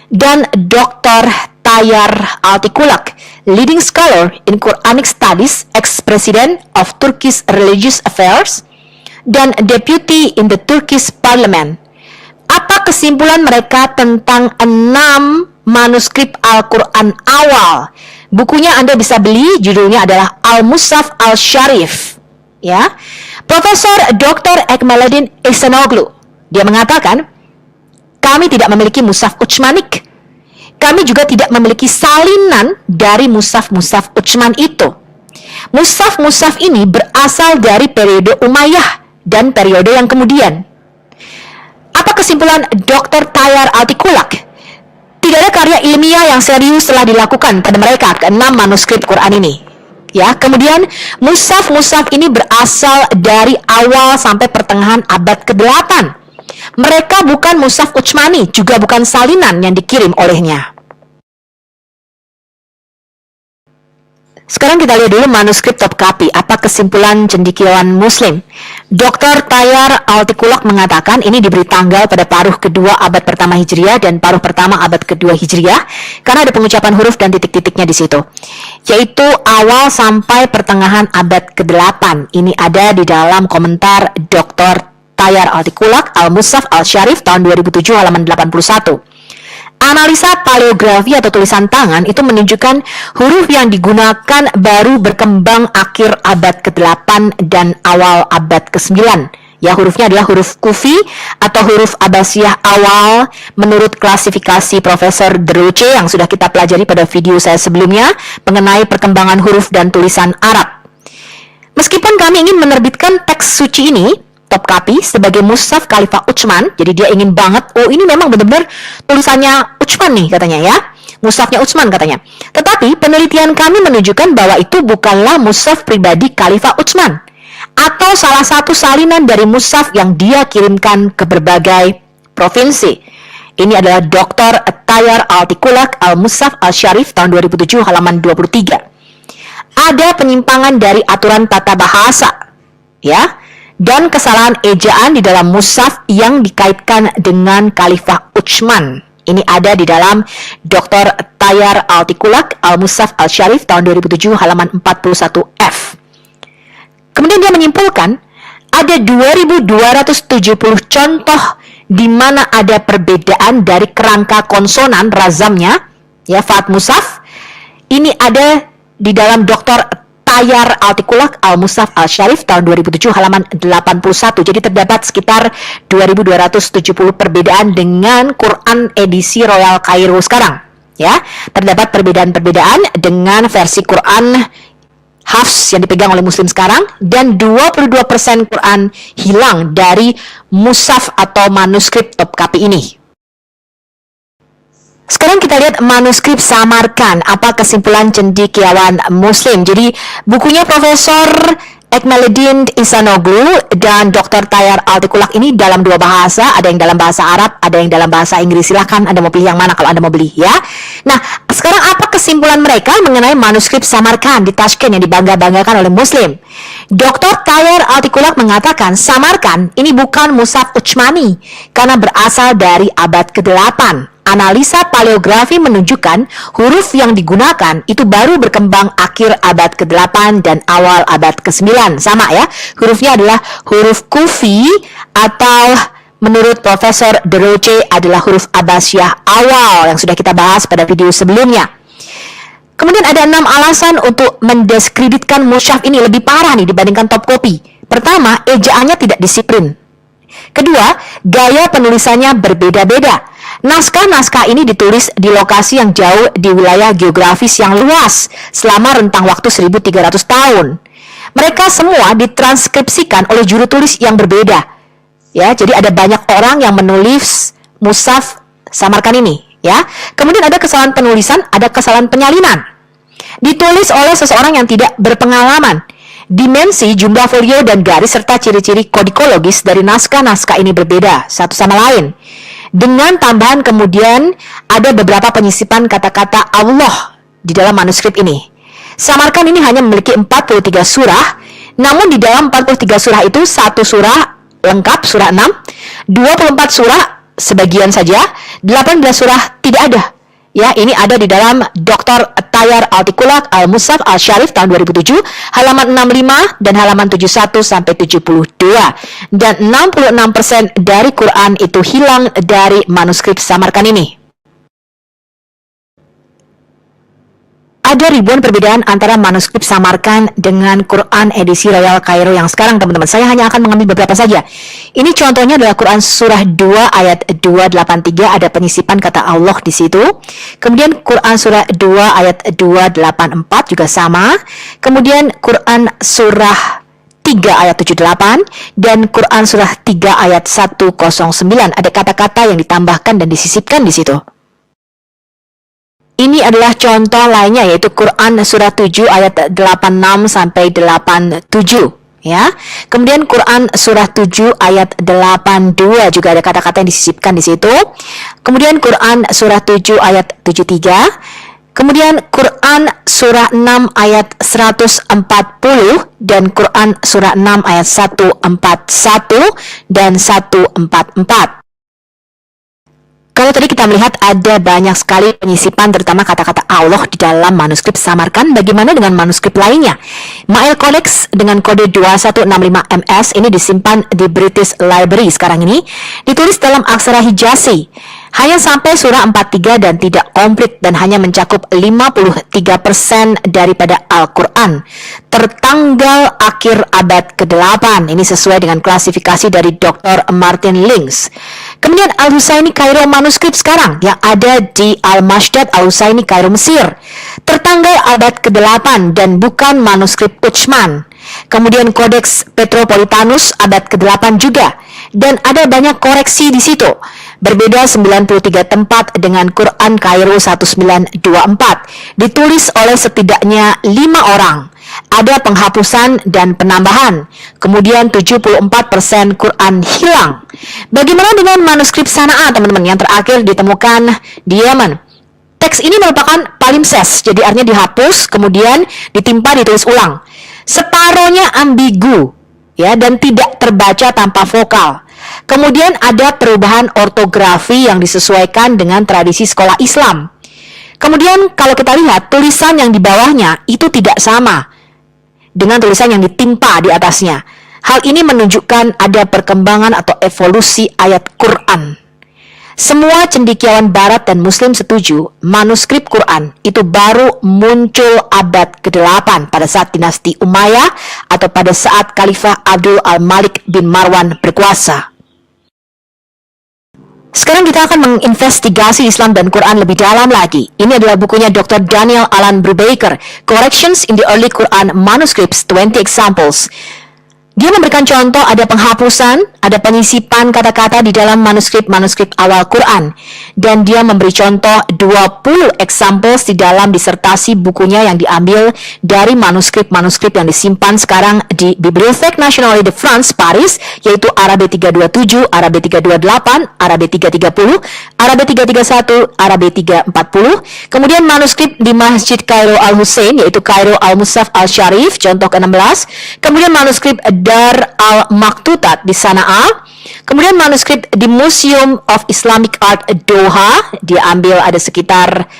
dan Dr. Tayyar Altıkulak, Leading Scholar in Quranic Studies, ex-President of Turkish Religious Affairs, dan Deputy in the Turkish Parliament. Apa kesimpulan mereka tentang 6 manuskrip Al-Quran awal? Bukunya Anda bisa beli, judulnya adalah Al-Mushaf Al-Sharif. Ya, Profesor Dr. Ekmeledin Ihsanoglu, dia mengatakan, kami tidak memiliki mushaf Utsmanik. Kami juga tidak memiliki salinan dari mushaf-mushaf Utsman itu. Mushaf-mushaf ini berasal dari periode Umayyah dan periode yang kemudian. Apa kesimpulan Dr. Tayyar Altıkulak? Tidak ada karya ilmiah yang serius telah dilakukan pada mereka ke-6 manuskrip Quran ini. Ya, kemudian mushaf-mushaf ini berasal dari awal sampai pertengahan abad ke-8. Mereka bukan mushaf Utsmani, juga bukan salinan yang dikirim olehnya. Sekarang kita lihat dulu manuskrip Topkapi. Apa kesimpulan cendekiawan Muslim? Dr. Tayyar Altıkulak mengatakan ini diberi tanggal pada paruh kedua abad pertama Hijriah dan paruh pertama abad kedua Hijriah, karena ada pengucapan huruf dan titik-titiknya di situ. Yaitu awal sampai pertengahan abad ke-8. Ini ada di dalam komentar Dr. Tayyar Altıkulak, Al-Mushaf Al-Sharif tahun 2007 halaman 81. Analisa paleografi atau tulisan tangan itu menunjukkan huruf yang digunakan baru berkembang akhir abad ke-8 dan awal abad ke-9. Ya, hurufnya adalah huruf Kufi atau huruf Abbasiyah awal menurut klasifikasi Profesor Deruce yang sudah kita pelajari pada video saya sebelumnya mengenai perkembangan huruf dan tulisan Arab. Meskipun kami ingin menerbitkan teks suci ini, Topkapi, sebagai mushaf Khalifah Utsman, jadi dia ingin banget, oh ini memang benar-benar tulisannya Utsman nih katanya ya, mushafnya Utsman katanya. Tetapi penelitian kami menunjukkan bahwa itu bukanlah mushaf pribadi Khalifah Utsman, atau salah satu salinan dari mushaf yang dia kirimkan ke berbagai provinsi. Ini adalah Dr. Tayyar Altıkulak, Al-Mushaf Al-Sharif tahun 2007 halaman 23. Ada penyimpangan dari aturan tata bahasa, ya, dan kesalahan ejaan di dalam mushaf yang dikaitkan dengan Khalifah Utsman. Ini ada di dalam Dr. Tayyar Altıkulak, Al-Mushaf Al-Sharif tahun 2007 halaman 41F. Kemudian dia menyimpulkan ada 2270 contoh di mana ada perbedaan dari kerangka konsonan razamnya, ya, Fat Mushaf. Ini ada di dalam Dr. Tayyar Altıkulak, Al-Mushaf Al-Sharif tahun 2007 halaman 81. Jadi terdapat sekitar 2270 perbedaan dengan Quran edisi Royal Kairo sekarang. Ya, terdapat perbedaan-perbedaan dengan versi Quran Hafs yang dipegang oleh Muslim sekarang, dan 22% Quran hilang dari mushaf atau manuskrip Topkapi ini. Sekarang kita lihat manuskrip Samarkand. Apa kesimpulan cendekiawan Muslim? Jadi bukunya Profesor Ekmeledin Ihsanoglu dan Dr. Tayyar Altikulak ini dalam dua bahasa, ada yang dalam bahasa Arab, ada yang dalam bahasa Inggris. Silahkan Anda mau pilih yang mana kalau Anda mau beli ya. Nah, sekarang apa kesimpulan mereka mengenai manuskrip Samarkand di Tashkent yang dibangga-banggakan oleh Muslim? Dr. Tayyar Altikulak mengatakan Samarkand ini bukan mushaf Utsmani karena berasal dari abad ke-8. Analisa paleografi menunjukkan huruf yang digunakan itu baru berkembang akhir abad ke-8 dan awal abad ke-9. Sama ya, hurufnya adalah huruf Kufi atau menurut Profesor De Roche adalah huruf Abbasiyah awal yang sudah kita bahas pada video sebelumnya. Kemudian ada 6 alasan untuk mendiskreditkan mushaf ini lebih parah nih dibandingkan top copy. Pertama, ejaannya tidak disiplin. Kedua, gaya penulisannya berbeda-beda. Naskah-naskah ini ditulis di lokasi yang jauh di wilayah geografis yang luas selama rentang waktu 1300 tahun. Mereka semua ditranskripsikan oleh juru tulis yang berbeda. Ya, jadi ada banyak orang yang menulis mushaf Samarkand ini, ya. Kemudian ada kesalahan penulisan, ada kesalahan penyalinan. Ditulis oleh seseorang yang tidak berpengalaman. Dimensi, jumlah folio dan garis serta ciri-ciri kodikologis dari naskah-naskah ini berbeda satu sama lain. Dengan tambahan kemudian ada beberapa penyisipan kata-kata Allah di dalam manuskrip ini. Samarkand ini hanya memiliki 43 surah, namun di dalam 43 surah itu satu surah lengkap, surah 6, 24 surah sebagian saja, 18 surah tidak ada. Ya, ini ada di dalam Dr. Tayyar Altikulak Al-Mushaf Al-Syarif tahun 2007, halaman 65 dan halaman 71 sampai 72. Dan 66% dari Quran itu hilang dari manuskrip Samarkand ini. Ada ribuan perbedaan antara manuskrip Samarkand dengan Quran edisi Royal Kairo yang sekarang, teman-teman. Saya hanya akan mengambil beberapa saja. Ini contohnya adalah Quran surah 2 ayat 283, ada penyisipan kata Allah di situ. Kemudian Quran surah 2 ayat 284 juga sama. Kemudian Quran surah 3 ayat 78 dan Quran surah 3 ayat 109. Ada kata-kata yang ditambahkan dan disisipkan di situ. Ini adalah contoh lainnya, yaitu Quran surah 7 ayat 86 sampai 87, ya. Kemudian Quran surah 7 ayat 82 juga ada kata-kata yang disisipkan di situ. Kemudian Quran surah 7 ayat 73. Kemudian Quran surah 6 ayat 140 dan Quran surah 6 ayat 141 dan 144. Kalau tadi kita melihat ada banyak sekali penyisipan terutama kata-kata Allah di dalam manuskrip Samarkand, bagaimana dengan manuskrip lainnya? Ma'il Codex dengan kode 2165MS ini disimpan di British Library sekarang ini, ditulis dalam aksara Hijazi. Hanya sampai surah 43 dan tidak komplit dan hanya mencakup 53% daripada Al-Quran. Tertanggal akhir abad ke-8. Ini sesuai dengan klasifikasi dari Dr. Martin Links. Kemudian Al-Husaini Kairo manuskrip sekarang yang ada di Al-Mashdad Al-Husaini Kairo Mesir. Tertanggal abad ke-8 dan bukan manuskrip Utsman. Kemudian Codex Petropolitanus abad ke-8 juga. Dan ada banyak koreksi di situ. Berbeda 93 tempat dengan Quran Kairo 1924. Ditulis oleh setidaknya 5 orang. Ada penghapusan dan penambahan. Kemudian 74% Quran hilang. Bagaimana dengan manuskrip Sana'a, teman-teman, yang terakhir ditemukan di Yemen? Teks ini merupakan palimpsest, jadi artinya dihapus, kemudian ditimpa, ditulis ulang. Separohnya ambigu, ya, dan tidak terbaca tanpa vokal. Kemudian ada perubahan ortografi yang disesuaikan dengan tradisi sekolah Islam. Kemudian kalau kita lihat tulisan yang di bawahnya itu tidak sama dengan tulisan yang ditimpa di atasnya. Hal ini menunjukkan ada perkembangan atau evolusi ayat Quran. Semua cendekiawan barat dan muslim setuju manuskrip Quran itu baru muncul abad ke-8 pada saat dinasti Umayyah atau pada saat Khalifah Abdul Al-Malik bin Marwan berkuasa. Sekarang kita akan menginvestigasi Islam dan Quran lebih dalam lagi. Ini adalah bukunya Dr. Daniel Alan Brubaker, Corrections in the Early Quran Manuscripts, 20 Examples. Dia memberikan contoh ada penghapusan, ada penyisipan kata-kata di dalam manuskrip-manuskrip awal Quran. Dan dia memberi contoh 20 examples di dalam disertasi bukunya yang diambil dari manuskrip-manuskrip yang disimpan sekarang di Bibliothèque Nationale de France, Paris, yaitu Arabe 327, Arabe 328, Arabe 330, Arabe 331, Arabe 340. Kemudian manuskrip di Masjid Kairo Al-Hussein, yaitu Kairo Al-Musaf Al-Sharif, contoh ke-16. Kemudian manuskrip Dar al-Maktutat di Sana'a. Kemudian manuskrip di Museum of Islamic Art Doha, diambil ada sekitar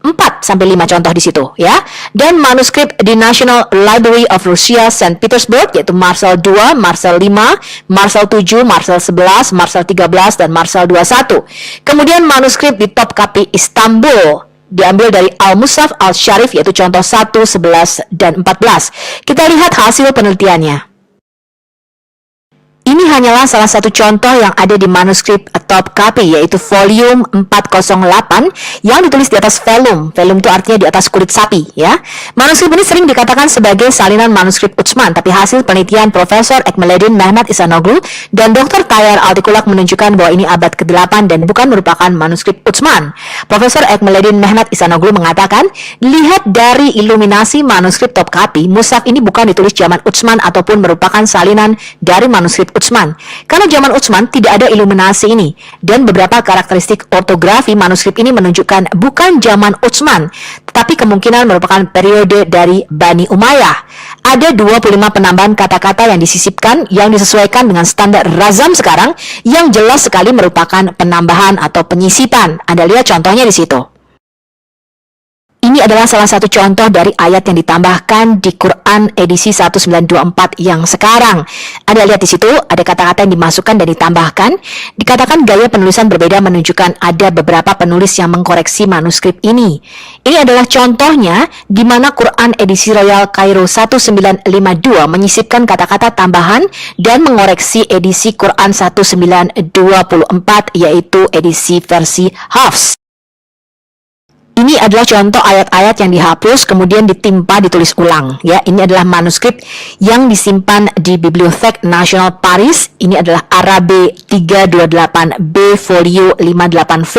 4 sampai 5 contoh di situ ya. Dan manuskrip di National Library of Russia St. Petersburg, yaitu Marcel 2, Marcel 5, Marcel 7, Marcel 11, Marcel 13 dan Marcel 21. Kemudian manuskrip di Topkapi Istanbul diambil dari Al-Musaf Al-Sharif, yaitu contoh 1, 11 dan 14. Kita lihat hasil penelitiannya. Ini hanyalah salah satu contoh yang ada di manuskrip Topkapi, yaitu volume 408 yang ditulis di atas vellum. Vellum itu artinya di atas kulit sapi ya. Manuskrip ini sering dikatakan sebagai salinan manuskrip Utsman, tapi hasil penelitian Profesor Ekmeleddin Mehmet Ihsanoglu dan Dr. Tayyar Altıkulak menunjukkan bahwa ini abad ke-8 dan bukan merupakan manuskrip Utsman. Profesor Ekmeleddin Mehmet Ihsanoglu mengatakan, lihat dari iluminasi manuskrip Topkapi, mushaf ini bukan ditulis zaman Utsman ataupun merupakan salinan dari manuskrip Utsman. Karena zaman Utsman tidak ada iluminasi ini, dan beberapa karakteristik ortografi manuskrip ini menunjukkan bukan zaman Utsman, tetapi kemungkinan merupakan periode dari Bani Umayyah. Ada 25 penambahan kata-kata yang disisipkan yang disesuaikan dengan standar Razam sekarang, yang jelas sekali merupakan penambahan atau penyisipan. Anda lihat contohnya di situ. Ini adalah salah satu contoh dari ayat yang ditambahkan di Quran edisi 1924 yang sekarang. Anda lihat di situ ada kata-kata yang dimasukkan dan ditambahkan. Dikatakan gaya penulisan berbeda menunjukkan ada beberapa penulis yang mengkoreksi manuskrip ini. Ini adalah contohnya di mana Quran edisi Royal Kairo 1952 menyisipkan kata-kata tambahan dan mengoreksi edisi Quran 1924, yaitu edisi versi Hafs. Ini adalah contoh ayat-ayat yang dihapus kemudian ditimpa ditulis ulang ya. Ini adalah manuskrip yang disimpan di Bibliothèque Nationale Paris. Ini adalah Arabe 328B folio 58V,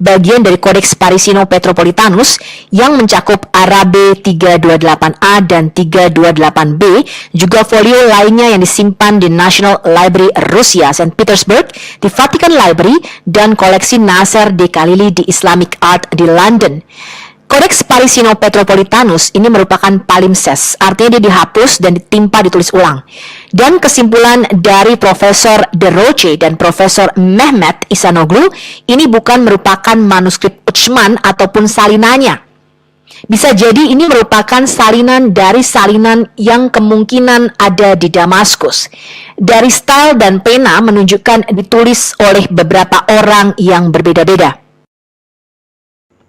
bagian dari Codex Parisino Petropolitanus yang mencakup Arabe 328A dan 328B, juga folio lainnya yang disimpan di National Library Rusia St. Petersburg, di Vatican Library, dan koleksi Nasser de Khalili di Islamic Art di London. Codex Parisino Petropolitanus ini merupakan palimpsest, artinya dia dihapus dan ditimpa ditulis ulang. Dan kesimpulan dari Profesor De Roche dan Profesor Mehmet Ihsanoglu, ini bukan merupakan manuskrip Utsman ataupun salinannya. Bisa jadi ini merupakan salinan dari salinan yang kemungkinan ada di Damaskus. Dari style dan pena menunjukkan ditulis oleh beberapa orang yang berbeda-beda.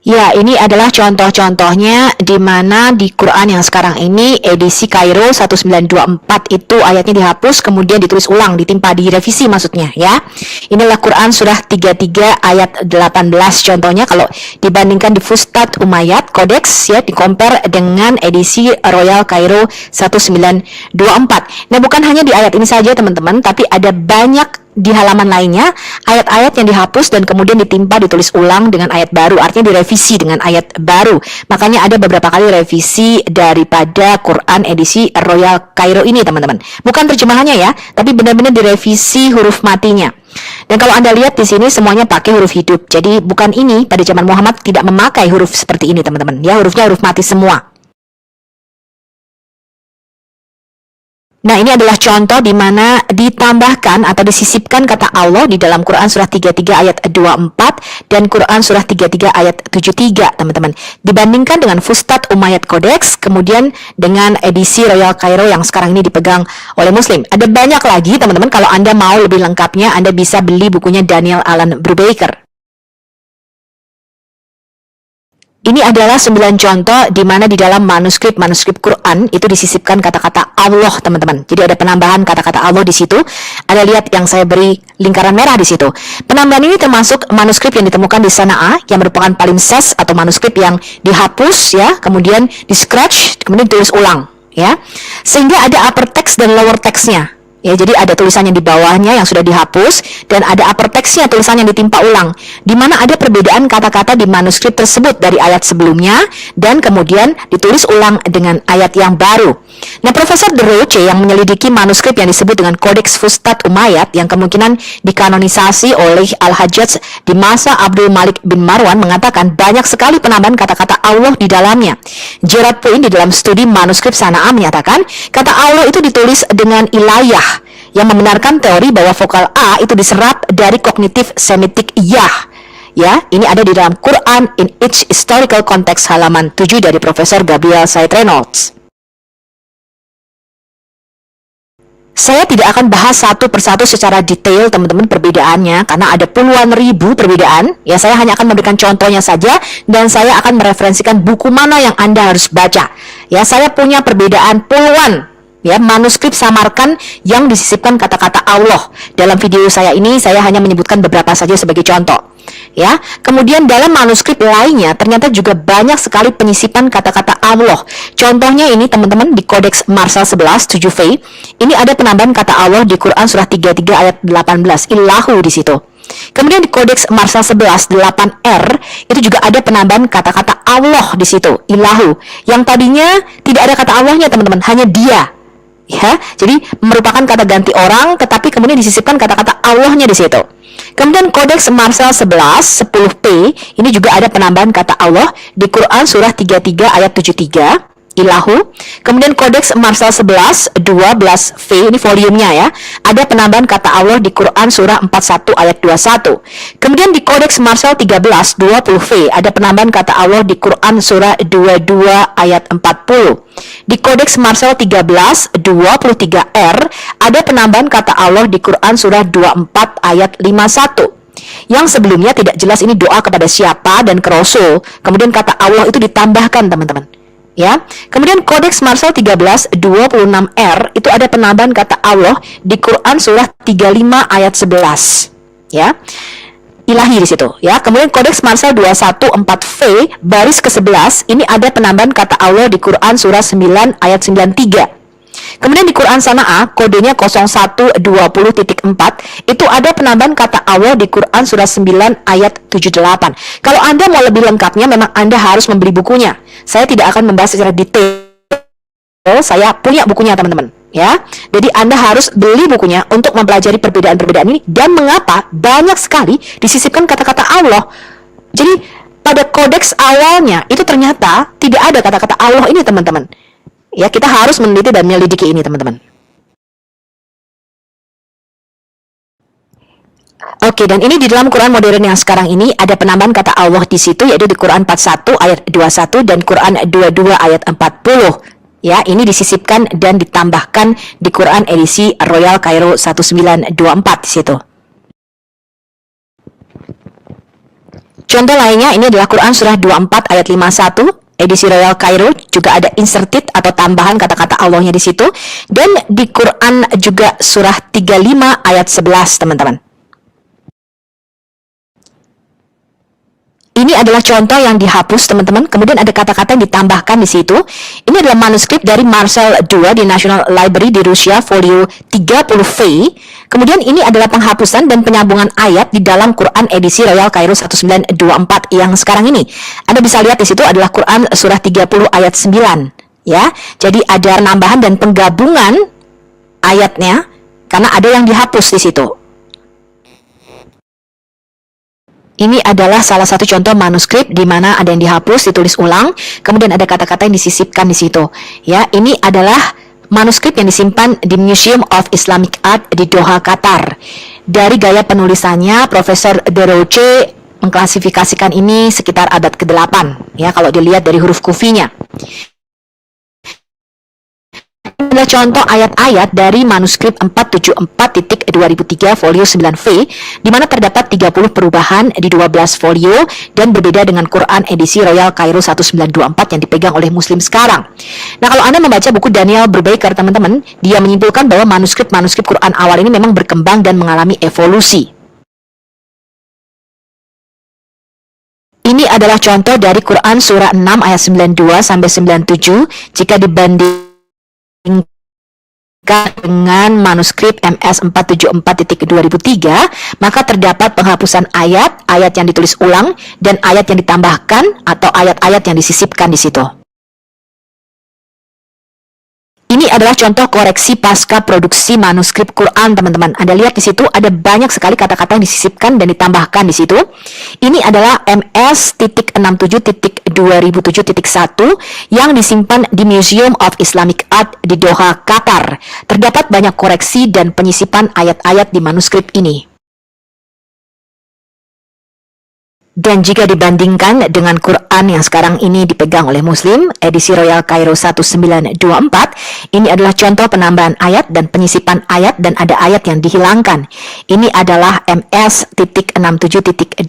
Ya, ini adalah contoh-contohnya di mana di Quran yang sekarang ini edisi Kairo 1924 itu ayatnya dihapus kemudian ditulis ulang, ditimpa, direvisi maksudnya ya. Inilah Quran surah 33 ayat 18 contohnya kalau dibandingkan di Fustat Umayyad Codex ya, di-compare dengan edisi Royal Kairo 1924. Nah, bukan hanya di ayat ini saja teman-teman, tapi ada banyak di halaman lainnya ayat-ayat yang dihapus dan kemudian ditimpa ditulis ulang dengan ayat baru, artinya direvisi dengan ayat baru. Makanya ada beberapa kali revisi daripada Quran edisi Royal Kairo ini teman-teman. Bukan terjemahannya ya, tapi benar-benar direvisi huruf matinya. Dan kalau Anda lihat di sini semuanya pakai huruf hidup. Jadi bukan ini, pada zaman Muhammad tidak memakai huruf seperti ini teman-teman. Ya, hurufnya huruf mati semua. Nah, ini adalah contoh di mana ditambahkan atau disisipkan kata Allah di dalam Quran surah 33 ayat 24 dan Quran surah 33 ayat 73, teman-teman. Dibandingkan dengan Fustat Umayyad Codex, kemudian dengan edisi Royal Kairo yang sekarang ini dipegang oleh Muslim. Ada banyak lagi, teman-teman. Kalau Anda mau lebih lengkapnya, Anda bisa beli bukunya Daniel Alan Brubaker. Ini adalah 9 contoh di mana di dalam manuskrip Quran itu disisipkan kata-kata Allah, teman-teman. Jadi ada penambahan kata-kata Allah di situ. Anda lihat yang saya beri lingkaran merah di situ. Penambahan ini termasuk manuskrip yang ditemukan di Sana'a yang merupakan palimpsest atau manuskrip yang dihapus ya, kemudian di scratch, kemudian ditulis ulang ya. Sehingga ada upper text dan lower text-nya. Ya, jadi ada tulisannya di bawahnya yang sudah dihapus dan ada upper text-nya, tulisan yang ditimpa ulang, di mana ada perbedaan kata-kata di manuskrip tersebut dari ayat sebelumnya dan kemudian ditulis ulang dengan ayat yang baru. Nah, Profesor De Roche yang menyelidiki manuskrip yang disebut dengan Codex Fustat Umayyad yang kemungkinan dikanonisasi oleh Al-Hajjaj di masa Abdul Malik bin Marwan mengatakan banyak sekali penambahan kata-kata Allah di dalamnya. Gerard Puin di dalam studi manuskrip Sanaa menyatakan kata Allah itu ditulis dengan ilayah, yang membenarkan teori bahwa vokal A itu diserap dari kognitif Semitik Yah. Ya, ini ada di dalam Quran in its Historical Context halaman 7 dari Profesor Gabriel Said Reynolds. Saya tidak akan bahas satu persatu secara detail teman-teman perbedaannya karena ada puluhan ribu perbedaan. Ya, saya hanya akan memberikan contohnya saja dan saya akan mereferensikan buku mana yang Anda harus baca. Ya, saya punya perbedaan puluhan ya manuskrip Samarkand yang disisipkan kata-kata Allah. Dalam video saya ini saya hanya menyebutkan beberapa saja sebagai contoh. Ya, kemudian dalam manuskrip lainnya ternyata juga banyak sekali penyisipan kata-kata Allah. Contohnya ini teman-teman di Kodeks Marsal 11 7V. Ini ada penambahan kata Allah di Quran surah 33 ayat 18, ilahu di situ. Kemudian di Kodeks Marsal 11 8R itu juga ada penambahan kata-kata Allah di situ, ilahu. Yang tadinya tidak ada kata Allahnya teman-teman, hanya dia. Ya, jadi merupakan kata ganti orang tetapi kemudian disisipkan kata-kata Allahnya di situ. Kemudian Kodeks Marsal 11 10P ini juga ada penambahan kata Allah di Quran surah 33 ayat 73 ilahu. Kemudian Kodeks Marsal 11 12V ini volumenya ya, ada penambahan kata Allah di Quran surah 41 ayat 21. Kemudian di Kodeks Marsal 13 20V ada penambahan kata Allah di Quran surah 22 ayat 40. Di Kodeks Marsal 13 23R ada penambahan kata Allah di Quran surah 24 ayat 51. Yang sebelumnya tidak jelas ini doa kepada siapa dan ke Rasul. Kemudian kata Allah itu ditambahkan teman-teman. Ya. Kemudian Kodeks Marsal 13 26R itu ada penambahan kata Allah di Quran surah 35 ayat 11. Ya. Ilahi di situ ya. Kemudian Kodeks Marsal 214V baris ke-11 ini ada penambahan kata Allah di Quran surah 9 ayat 93. Kemudian di Quran Sanaa kodenya 0120.4 itu ada penambahan kata Allah di Quran surah 9 ayat 78. Kalau Anda mau lebih lengkapnya memang Anda harus membeli bukunya. Saya tidak akan membahas secara detail. Saya punya bukunya teman-teman ya. Jadi Anda harus beli bukunya untuk mempelajari perbedaan-perbedaan ini dan mengapa banyak sekali disisipkan kata-kata Allah. Jadi pada kodeks awalnya itu ternyata tidak ada kata-kata Allah ini teman-teman. Ya, kita harus meneliti dan menyelidiki ini teman-teman. Oke, dan ini di dalam Quran modern yang sekarang ini ada penambahan kata Allah di situ yaitu di Quran 41 ayat 21 dan Quran 22 ayat 40. Ya, ini disisipkan dan ditambahkan di Quran edisi Royal Cairo 1924 di situ. Contoh lainnya ini adalah Quran surah 24 ayat 51 edisi Royal Cairo, juga ada inserted atau tambahan kata-kata Allahnya di situ, dan di Quran juga surah 35 ayat 11 teman-teman. Ini adalah contoh yang dihapus teman-teman, kemudian ada kata-kata yang ditambahkan di situ. Ini adalah manuskrip dari Marcel II di National Library di Rusia, volume 30V. Kemudian ini adalah penghapusan dan penyambungan ayat di dalam Quran edisi Royal Cairo 1924 yang sekarang ini. Anda bisa lihat di situ adalah Quran surah 30 ayat 9. Ya, jadi ada penambahan dan penggabungan ayatnya karena ada yang dihapus di situ. Ini adalah salah satu contoh manuskrip di mana ada yang dihapus, ditulis ulang, kemudian ada kata-kata yang disisipkan di situ. Ya, ini adalah manuskrip yang disimpan di Museum of Islamic Art di Doha, Qatar. Dari gaya penulisannya, Profesor De Roche mengklasifikasikan ini sekitar abad ke-8. Ya, kalau dilihat dari huruf kufinya. Adalah contoh ayat-ayat dari manuskrip 474.2003 folio 9V di mana terdapat 30 perubahan di 12 folio dan berbeda dengan Quran edisi Royal Cairo 1924 yang dipegang oleh Muslim sekarang. Nah, kalau Anda membaca buku Daniel Brubaker teman-teman, dia menyimpulkan bahwa manuskrip-manuskrip Quran awal ini memang berkembang dan mengalami evolusi. Ini adalah contoh dari Quran surah 6 ayat 92 sampai 97 jika dibandingkan dibandingkan dengan manuskrip MS 474.2003, maka terdapat penghapusan ayat, ayat yang ditulis ulang, dan ayat yang ditambahkan atau ayat-ayat yang disisipkan di situ. Ini adalah contoh koreksi pasca produksi manuskrip Quran, teman-teman. Anda lihat di situ ada banyak sekali kata-kata yang disisipkan dan ditambahkan di situ. Ini adalah MS.67.2007.1 yang disimpan di Museum of Islamic Art di Doha, Qatar. Terdapat banyak koreksi dan penyisipan ayat-ayat di manuskrip ini. Dan jika dibandingkan dengan Quran yang sekarang ini dipegang oleh Muslim, edisi Royal Cairo 1924, ini adalah contoh penambahan ayat dan penyisipan ayat dan ada ayat yang dihilangkan. Ini adalah MS.67.2001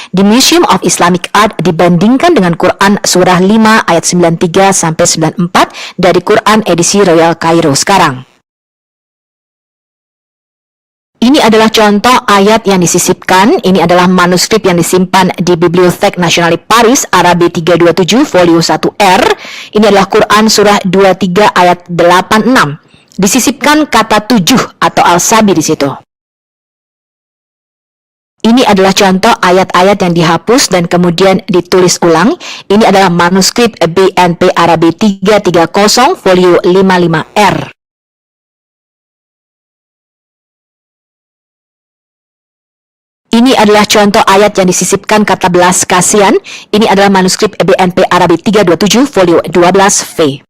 di Museum of Islamic Art dibandingkan dengan Quran surah 5 ayat 93 sampai 94 dari Quran edisi Royal Cairo sekarang. Ini adalah contoh ayat yang disisipkan. Ini adalah manuskrip yang disimpan di Bibliothèque Nationale Paris, Arabe 327, folio 1R. Ini adalah Quran surah 23 ayat 86. Disisipkan kata 7 atau al-sabi di situ. Ini adalah contoh ayat-ayat yang dihapus dan kemudian ditulis ulang. Ini adalah manuskrip BNP Arabe 330, folio 55R. Ini adalah contoh ayat yang disisipkan kata belas kasihan. Ini adalah manuskrip BNP Arabe 327, folio 12V.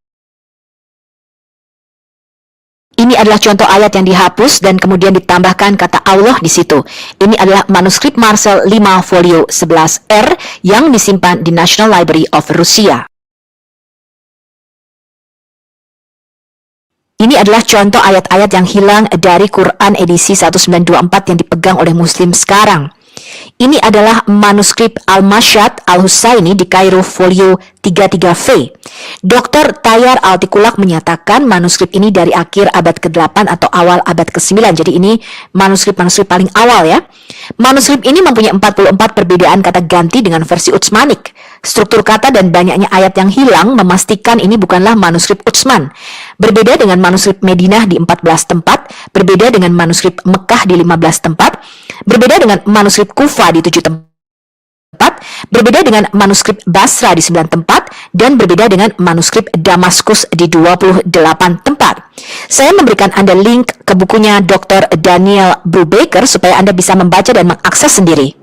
Ini adalah contoh ayat yang dihapus dan kemudian ditambahkan kata Allah di situ. Ini adalah manuskrip Marcel 5, folio 11R yang disimpan di National Library of Rusia. Ini adalah contoh ayat-ayat yang hilang dari Quran edisi 1924 yang dipegang oleh Muslim sekarang. Ini adalah manuskrip Al-Mashhad Al-Husaini di Kairo folio 33V. Dr. Tayyar Al-Tikulak menyatakan manuskrip ini dari akhir abad ke-8 atau awal abad ke-9. Jadi ini manuskrip-manuskrip paling awal ya. Manuskrip ini mempunyai 44 perbedaan kata ganti dengan versi Utsmanik. Struktur kata dan banyaknya ayat yang hilang memastikan ini bukanlah manuskrip Utsman. Berbeda dengan manuskrip Madinah di 14 tempat, berbeda dengan manuskrip Mekah di 15 tempat, berbeda dengan manuskrip Kufa di 7 tempat, berbeda dengan manuskrip Basra di 9 tempat, dan berbeda dengan manuskrip Damaskus di 28 tempat. Saya memberikan Anda link ke bukunya Dr. Daniel Brubaker supaya Anda bisa membaca dan mengakses sendiri.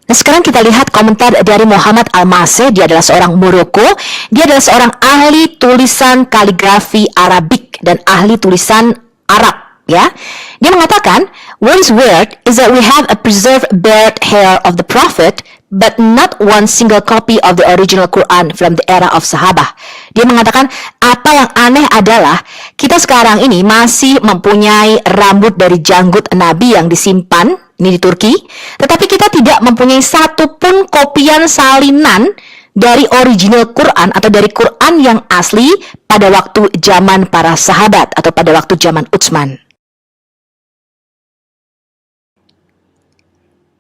Nah, sekarang kita lihat komentar dari Muhammad Al-Maseh. Dia adalah seorang Maroko. Dia adalah seorang ahli tulisan kaligrafi Arabik dan ahli tulisan Arab. Ya, dia mengatakan, what is weird is that we have a preserved beard hair of the Prophet, but not one single copy of the original Quran from the era of Sahabah. Dia mengatakan, apa yang aneh adalah kita sekarang ini masih mempunyai rambut dari janggut Nabi yang disimpan, ini di Turki, tetapi kita tidak mempunyai satupun kopian salinan dari original Quran atau dari Quran yang asli pada waktu zaman para sahabat atau pada waktu zaman Utsman.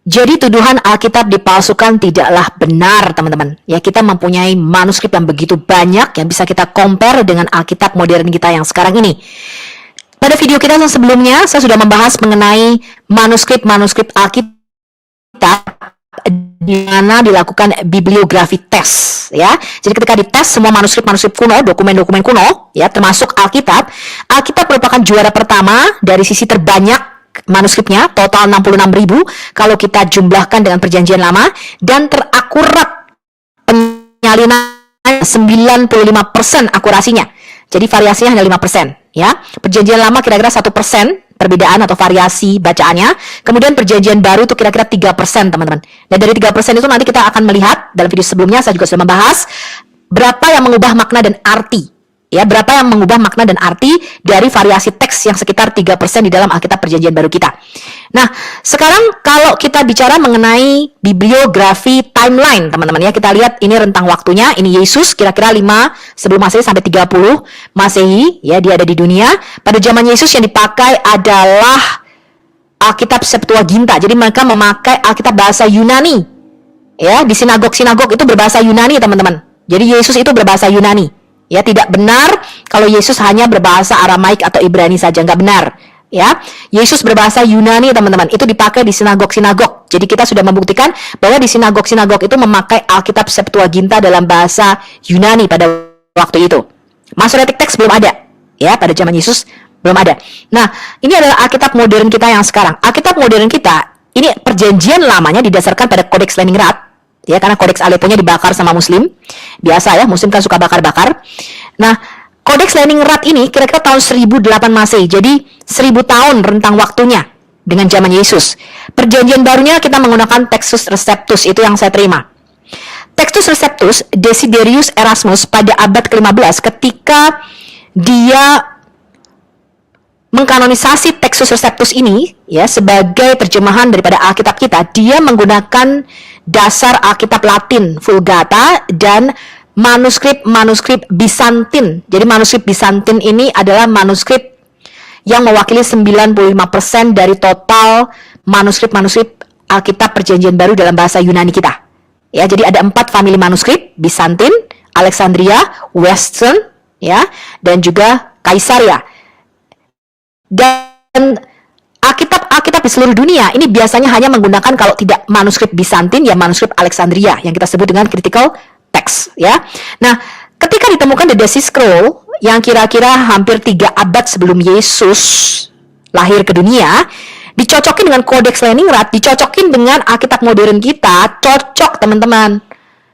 Jadi tuduhan Alkitab dipalsukan tidaklah benar, teman-teman. Ya, kita mempunyai manuskrip yang begitu banyak yang bisa kita compare dengan Alkitab modern kita yang sekarang ini. Pada video kita yang sebelumnya, saya sudah membahas mengenai manuskrip-manuskrip Alkitab di mana dilakukan bibliografi tes, ya. Jadi ketika dites semua manuskrip-manuskrip kuno, dokumen-dokumen kuno, ya, termasuk Alkitab, Alkitab merupakan juara pertama dari sisi terbanyak manuskripnya, total 66.000 kalau kita jumlahkan dengan Perjanjian Lama, dan terakurat penyalinannya 95% akurasinya. Jadi variasinya hanya 5%, ya. Perjanjian Lama kira-kira 1% perbedaan atau variasi bacaannya. Kemudian Perjanjian Baru itu kira-kira 3%, teman-teman. Dan dari 3% itu nanti kita akan melihat dalam video sebelumnya saya juga sudah membahas berapa yang mengubah makna dan arti. Ya, berapa yang mengubah makna dan arti dari variasi teks yang sekitar 3% di dalam Alkitab Perjanjian Baru kita. Nah, sekarang kalau kita bicara mengenai bibliografi timeline, teman-teman, ya, kita lihat ini rentang waktunya. Ini Yesus kira-kira 5 sebelum Masehi sampai 30 Masehi, ya, dia ada di dunia. Pada zaman Yesus yang dipakai adalah Alkitab Septuaginta. Jadi mereka memakai Alkitab bahasa Yunani. Ya, di sinagog-sinagog itu berbahasa Yunani, teman-teman. Jadi Yesus itu berbahasa Yunani. Ya, tidak benar kalau Yesus hanya berbahasa Aramaik atau Ibrani saja, nggak benar. Ya, Yesus berbahasa Yunani, teman-teman. Itu dipakai di sinagog-sinagog. Jadi kita sudah membuktikan bahwa di sinagog-sinagog itu memakai Alkitab Septuaginta dalam bahasa Yunani pada waktu itu. Masoretic text belum ada. Ya, pada zaman Yesus belum ada. Nah, ini adalah Alkitab modern kita yang sekarang. Alkitab modern kita, ini perjanjian lamanya didasarkan pada Kodeks Leningrad. Ya, karena Kodeks Aleppo-nya dibakar sama Muslim. Biasa ya, Muslim kan suka bakar-bakar. Nah, Kodeks Leningrad ini kira-kira tahun 1008 Masehi. Jadi 1000 tahun rentang waktunya dengan zaman Yesus. Perjanjian barunya kita menggunakan Textus Receptus, itu yang saya terima. Textus Receptus Desiderius Erasmus pada abad ke-15 ketika dia mengkanonisasi Textus Receptus ini ya sebagai terjemahan daripada Alkitab kita, dia menggunakan dasar Alkitab Latin Vulgata dan manuskrip Bizantin. Jadi manuskrip Bizantin ini adalah manuskrip yang mewakili 95% dari total manuskrip Alkitab Perjanjian Baru dalam bahasa Yunani kita. Ya, jadi ada 4 famili manuskrip: Bizantin, Alexandria, Western, ya, dan juga Kaisaria. Dan Alkitab di seluruh dunia ini biasanya hanya menggunakan, kalau tidak manuskrip Bizantin, ya manuskrip Alexandria yang kita sebut dengan critical text, ya. Nah, ketika ditemukan The Dead Sea Scroll yang kira-kira hampir 3 abad sebelum Yesus lahir ke dunia, dicocokin dengan Kodeks Leningrad, dicocokin dengan Alkitab modern kita, cocok teman-teman.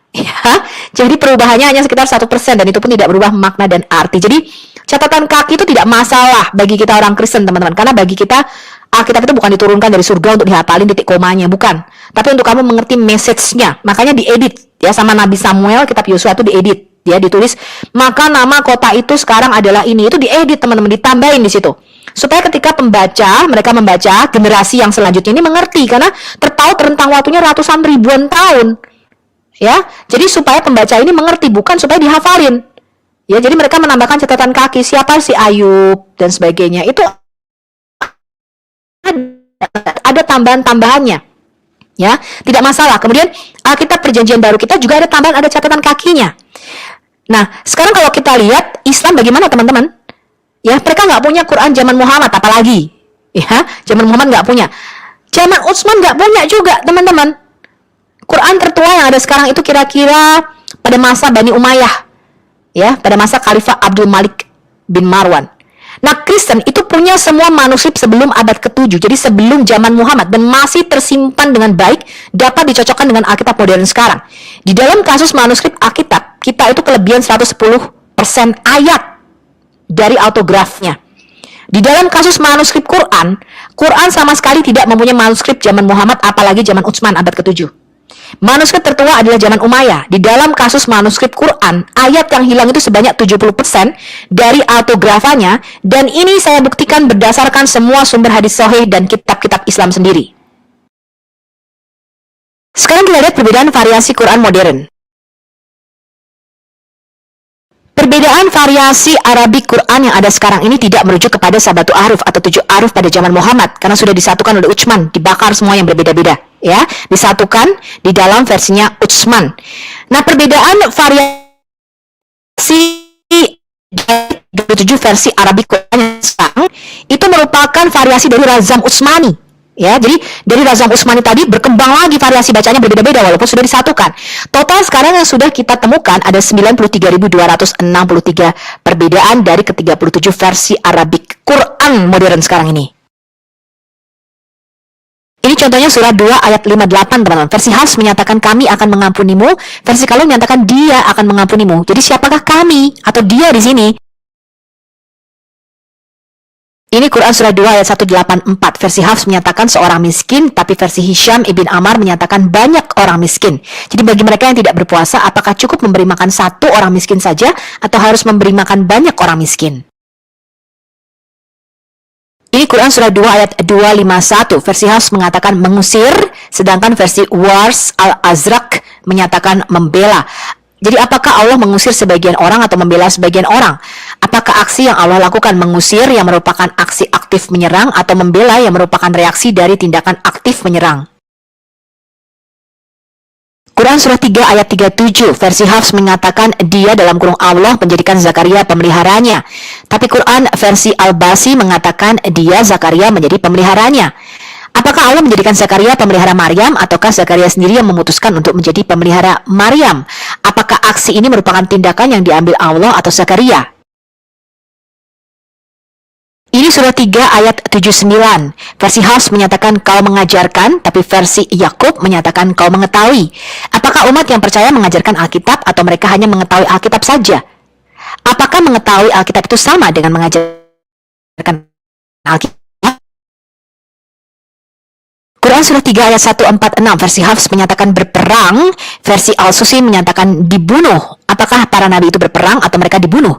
Ya, jadi perubahannya hanya sekitar 1% dan itu pun tidak berubah makna dan arti. Jadi catatan kaki itu tidak masalah bagi kita orang Kristen, teman-teman, karena bagi kita Alkitab itu bukan diturunkan dari surga untuk dihafalin titik komanya, bukan. Tapi untuk kamu mengerti message-nya. Makanya diedit ya sama Nabi Samuel, kitab Yosua itu diedit, ya ditulis, maka nama kota itu sekarang adalah ini. Itu diedit, teman-teman, ditambahin di situ. Supaya ketika mereka membaca, generasi yang selanjutnya ini mengerti, karena terpaut rentang waktunya ratusan ribuan tahun. Ya, jadi supaya pembaca ini mengerti, bukan supaya dihafalin. Ya, jadi mereka menambahkan catatan kaki, siapa si Ayub dan sebagainya. Itu ada tambahan-tambahannya. Ya, tidak masalah. Kemudian Alkitab Perjanjian Baru kita juga ada tambahan, ada catatan kakinya. Nah, sekarang kalau kita lihat Islam bagaimana, teman-teman? Ya, mereka nggak punya Quran zaman Muhammad, apalagi. Ya, zaman Muhammad nggak punya. Zaman Utsman nggak punya juga, teman-teman. Quran tertua yang ada sekarang itu kira-kira pada masa Bani Umayyah. Ya, pada masa Khalifah Abdul Malik bin Marwan. Nah, Kristen itu punya semua manuskrip sebelum abad ke-7, jadi sebelum zaman Muhammad, dan masih tersimpan dengan baik, dapat dicocokkan dengan Alkitab modern sekarang. Di dalam kasus manuskrip Alkitab, kita itu kelebihan 110% ayat dari autografnya. Di dalam kasus manuskrip Quran, Quran sama sekali tidak mempunyai manuskrip zaman Muhammad, apalagi zaman Utsman abad ke-7. Manuskrip tertua adalah zaman Umayyah. Di dalam kasus manuskrip Quran, ayat yang hilang itu sebanyak 70% dari autografanya, dan ini saya buktikan berdasarkan semua sumber hadis sahih dan kitab-kitab Islam sendiri. Sekarang kita lihat perbedaan variasi Quran modern. Perbedaan variasi Arabik Quran yang ada sekarang ini tidak merujuk kepada Sabatu Aruf atau 7 Aruf pada zaman Muhammad, karena sudah disatukan oleh Utsman, dibakar semua yang berbeda-beda, ya, disatukan di dalam versinya Utsman. Nah, perbedaan variasi 27 versi Arabik Quran yang sekarang itu merupakan variasi dari Razam Utsmani. Ya, jadi dari Razam Utsmani tadi berkembang lagi variasi bacanya berbeda-beda walaupun sudah disatukan. Total sekarang yang sudah kita temukan ada 93.263 perbedaan dari ke-37 versi Arabik Quran modern sekarang ini. Ini contohnya surah 2 ayat 58, teman-teman. Versi Hafs menyatakan kami akan mengampunimu, versi Kalung menyatakan dia akan mengampunimu. Jadi siapakah kami atau dia di sini? Ini Quran surah 2 ayat 184. Versi Hafs menyatakan seorang miskin, tapi versi Hisham ibn Ammar menyatakan banyak orang miskin. Jadi bagi mereka yang tidak berpuasa, apakah cukup memberi makan satu orang miskin saja atau harus memberi makan banyak orang miskin? Ini Quran surah 2 ayat 251. Versi Hafs mengatakan mengusir, sedangkan versi Wars al-Azraq menyatakan membela. Jadi apakah Allah mengusir sebagian orang atau membela sebagian orang? Apakah aksi yang Allah lakukan mengusir yang merupakan aksi aktif menyerang atau membela yang merupakan reaksi dari tindakan aktif menyerang? Quran surah 3 ayat 37, versi Hafs mengatakan dia dalam kurung Allah menjadikan Zakaria pemeliharanya. Tapi Quran versi Al-Basi mengatakan dia Zakaria menjadi pemeliharanya. Apakah Allah menjadikan Zakaria pemelihara Maryam ataukah Zakaria sendiri yang memutuskan untuk menjadi pemelihara Maryam? Apakah aksi ini merupakan tindakan yang diambil Allah atau Zakaria? Ini surah 3 ayat 79. Versi Hafs menyatakan kau mengajarkan, tapi versi Yakub menyatakan kau mengetahui. Apakah umat yang percaya mengajarkan Alkitab atau mereka hanya mengetahui Alkitab saja? Apakah mengetahui Alkitab itu sama dengan mengajarkan Alkitab? Quran surah 3 ayat 146, versi Hafs menyatakan berperang, versi Al-Susi menyatakan dibunuh. Apakah para nabi itu berperang atau mereka dibunuh?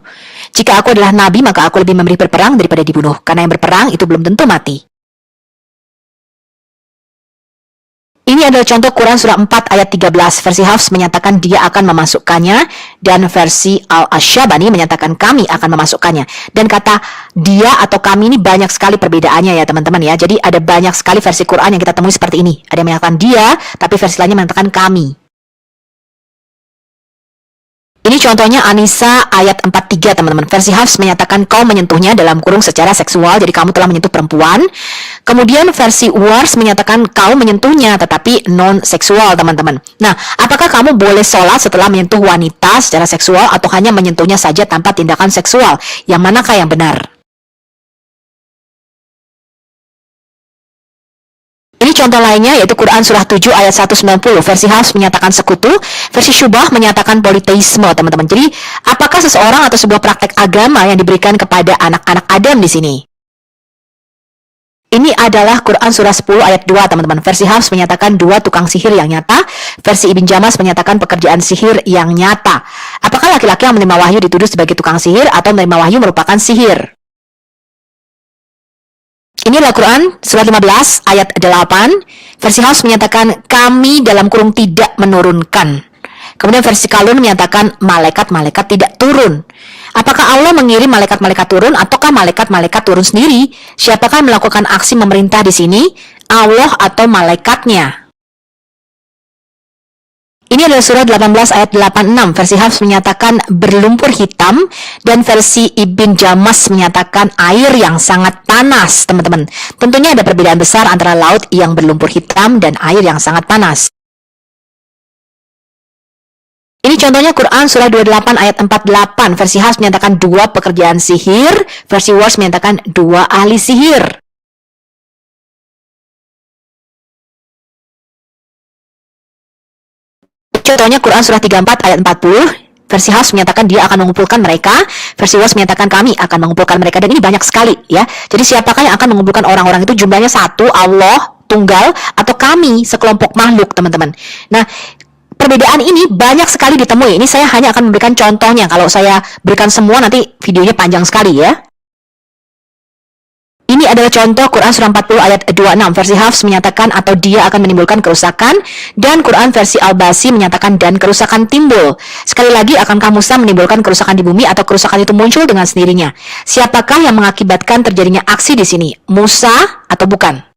Jika aku adalah nabi, maka aku lebih memilih berperang daripada dibunuh, karena yang berperang itu belum tentu mati. Ini adalah contoh Quran surah 4 ayat 13, versi Hafs menyatakan dia akan memasukkannya, dan versi Al-Asyabani menyatakan kami akan memasukkannya. Dan kata dia atau kami ini banyak sekali perbedaannya ya teman-teman ya. Jadi ada banyak sekali versi Quran yang kita temui seperti ini. Ada yang menyatakan dia, tapi versi lainnya menyatakan kami. Ini contohnya An-Nisa ayat 43 teman-teman. Versi Hafs menyatakan kau menyentuhnya dalam kurung secara seksual, jadi kamu telah menyentuh perempuan. Kemudian versi Wars menyatakan kau menyentuhnya tetapi non-seksual teman-teman. Nah, apakah kamu boleh sholat setelah menyentuh wanita secara seksual atau hanya menyentuhnya saja tanpa tindakan seksual? Yang manakah yang benar? Ini contoh lainnya yaitu Quran surah 7 ayat 190. Versi Hafs menyatakan sekutu, versi Syubah menyatakan politeisme, teman-teman. Jadi, apakah seseorang atau sebuah praktek agama yang diberikan kepada anak-anak Adam di sini? Ini adalah Quran surah 10 ayat 2, teman-teman. Versi Hafs menyatakan dua tukang sihir yang nyata, versi Ibn Jamas menyatakan pekerjaan sihir yang nyata. Apakah laki-laki yang menerima wahyu dituduh sebagai tukang sihir atau menerima wahyu merupakan sihir? Ini adalah Quran surat 15 ayat 8. Versi Hafs menyatakan kami dalam kurung tidak menurunkan. Kemudian versi Kalun menyatakan malaikat-malaikat tidak turun. Apakah Allah mengirim malaikat-malaikat turun ataukah malaikat-malaikat turun sendiri? Siapakah yang melakukan aksi memerintah di sini? Allah atau malaikatnya? Ini adalah surat 18 ayat 86. Versi Hafs menyatakan berlumpur hitam dan versi Ibn Jamas menyatakan air yang sangat panas, teman-teman. Tentunya ada perbedaan besar antara laut yang berlumpur hitam dan air yang sangat panas. Ini contohnya Quran surah 28 ayat 48. Versi Hafs menyatakan dua pekerjaan sihir, versi Wars menyatakan dua ahli sihir. Contohnya Quran surah 34 ayat 40, versi Hafs menyatakan dia akan mengumpulkan mereka, versi Wars menyatakan kami akan mengumpulkan mereka, dan ini banyak sekali ya. Jadi siapakah yang akan mengumpulkan orang-orang itu? Jumlahnya satu, Allah, tunggal, atau kami, sekelompok makhluk teman-teman. Nah, perbedaan ini banyak sekali ditemui. Ini saya hanya akan memberikan contohnya. Kalau saya berikan semua nanti videonya panjang sekali ya. Ini adalah contoh Quran surah 40 ayat 26. Versi Hafs menyatakan atau dia akan menimbulkan kerusakan, dan Quran versi Al-Basi menyatakan dan kerusakan timbul. Sekali lagi, akankah Musa menimbulkan kerusakan di bumi atau kerusakan itu muncul dengan sendirinya? Siapakah yang mengakibatkan terjadinya aksi di sini? Musa atau bukan?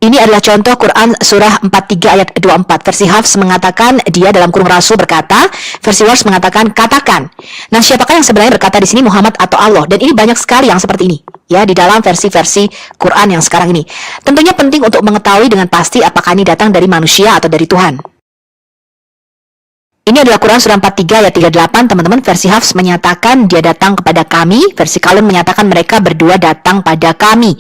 Ini adalah contoh Quran surah 43 ayat 24. Versi Hafs mengatakan dia dalam kurung rasul berkata, versi Wars mengatakan katakan. Nah, siapakah yang sebenarnya berkata di sini, Muhammad atau Allah? Dan ini banyak sekali yang seperti ini ya di dalam versi-versi Quran yang sekarang ini. Tentunya penting untuk mengetahui dengan pasti apakah ini datang dari manusia atau dari Tuhan. Ini adalah Quran surah 43 ayat 38, teman-teman. Versi Hafs menyatakan dia datang kepada kami, versi Kalun menyatakan mereka berdua datang pada kami.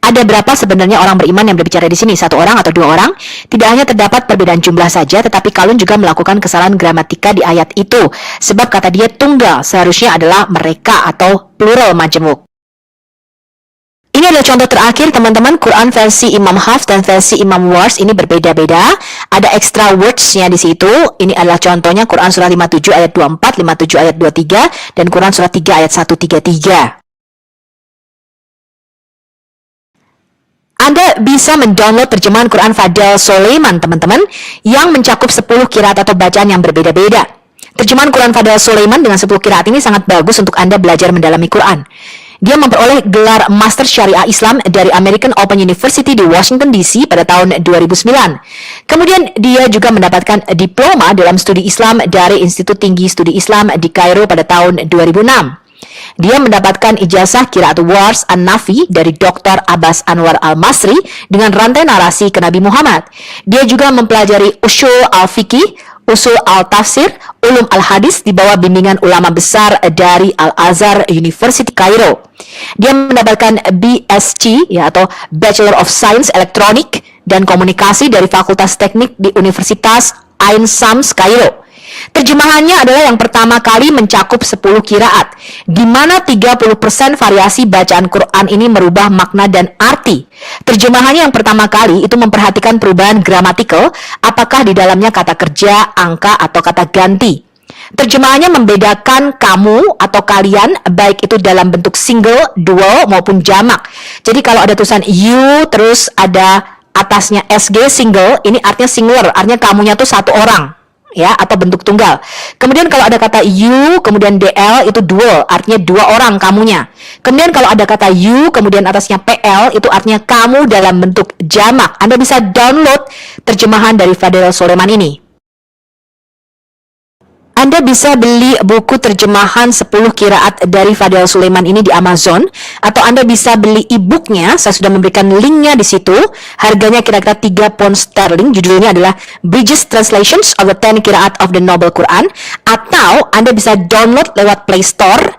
Ada berapa sebenarnya orang beriman yang berbicara di sini? Satu orang atau dua orang? Tidak hanya terdapat perbedaan jumlah saja, tetapi Kalun juga melakukan kesalahan gramatika di ayat itu. Sebab kata dia tunggal, seharusnya adalah mereka atau plural majemuk. Ini adalah contoh terakhir teman-teman, Quran versi Imam Hafs dan versi Imam Wars ini berbeda-beda. Ada extra words-nya di situ. Ini adalah contohnya Quran surah 57 ayat 24, 57 ayat 23, dan Quran surah 3 ayat 133. Anda bisa mendownload terjemahan Quran Fadel Sulaiman, teman-teman, yang mencakup 10 qiraat atau bacaan yang berbeda-beda. Terjemahan Quran Fadel Sulaiman dengan 10 qiraat ini sangat bagus untuk Anda belajar mendalami Quran. Dia memperoleh gelar Master Syariah Islam dari American Open University di Washington DC pada tahun 2009. Kemudian dia juga mendapatkan diploma dalam studi Islam dari Institut Tinggi Studi Islam di Kairo pada tahun 2006. Dia mendapatkan ijazah Qiraat Wars An-Nafi dari Dr. Abbas Anwar Al-Masri dengan rantai narasi ke Nabi Muhammad. Dia juga mempelajari Usul Al-Fiqih, Usul Al-Tafsir, Ulum Al-Hadis di bawah bimbingan ulama besar dari Al-Azhar University Kairo. Dia mendapatkan BSc atau Bachelor of Science Elektronik dan Komunikasi dari Fakultas Teknik di Universitas Ain Shams Kairo. Terjemahannya adalah yang pertama kali mencakup 10 qiraat, di mana 30% variasi bacaan Quran ini merubah makna dan arti. Terjemahannya yang pertama kali itu memperhatikan perubahan gramatikal, apakah di dalamnya kata kerja, angka, atau kata ganti. Terjemahannya membedakan kamu atau kalian, baik itu dalam bentuk single, dual, maupun jamak. Jadi kalau ada tulisan you, terus ada atasnya SG single, ini artinya singular, artinya kamunya tuh satu orang, ya, atau bentuk tunggal. Kemudian kalau ada kata you, kemudian DL, itu dual, artinya dua orang kamunya. Kemudian kalau ada kata you, kemudian atasnya PL, itu artinya kamu dalam bentuk jamak. Anda bisa download terjemahan dari Fadel Sulaiman ini. Anda bisa beli buku terjemahan 10 qiraat dari Fadel Sulaiman ini di Amazon, atau Anda bisa beli e-booknya. Saya sudah memberikan linknya di situ. Harganya kira-kira 3 pound sterling. Judulnya adalah Bridges Translations of the 10 Qiraat of the Noble Quran. Atau Anda bisa download lewat Play Store.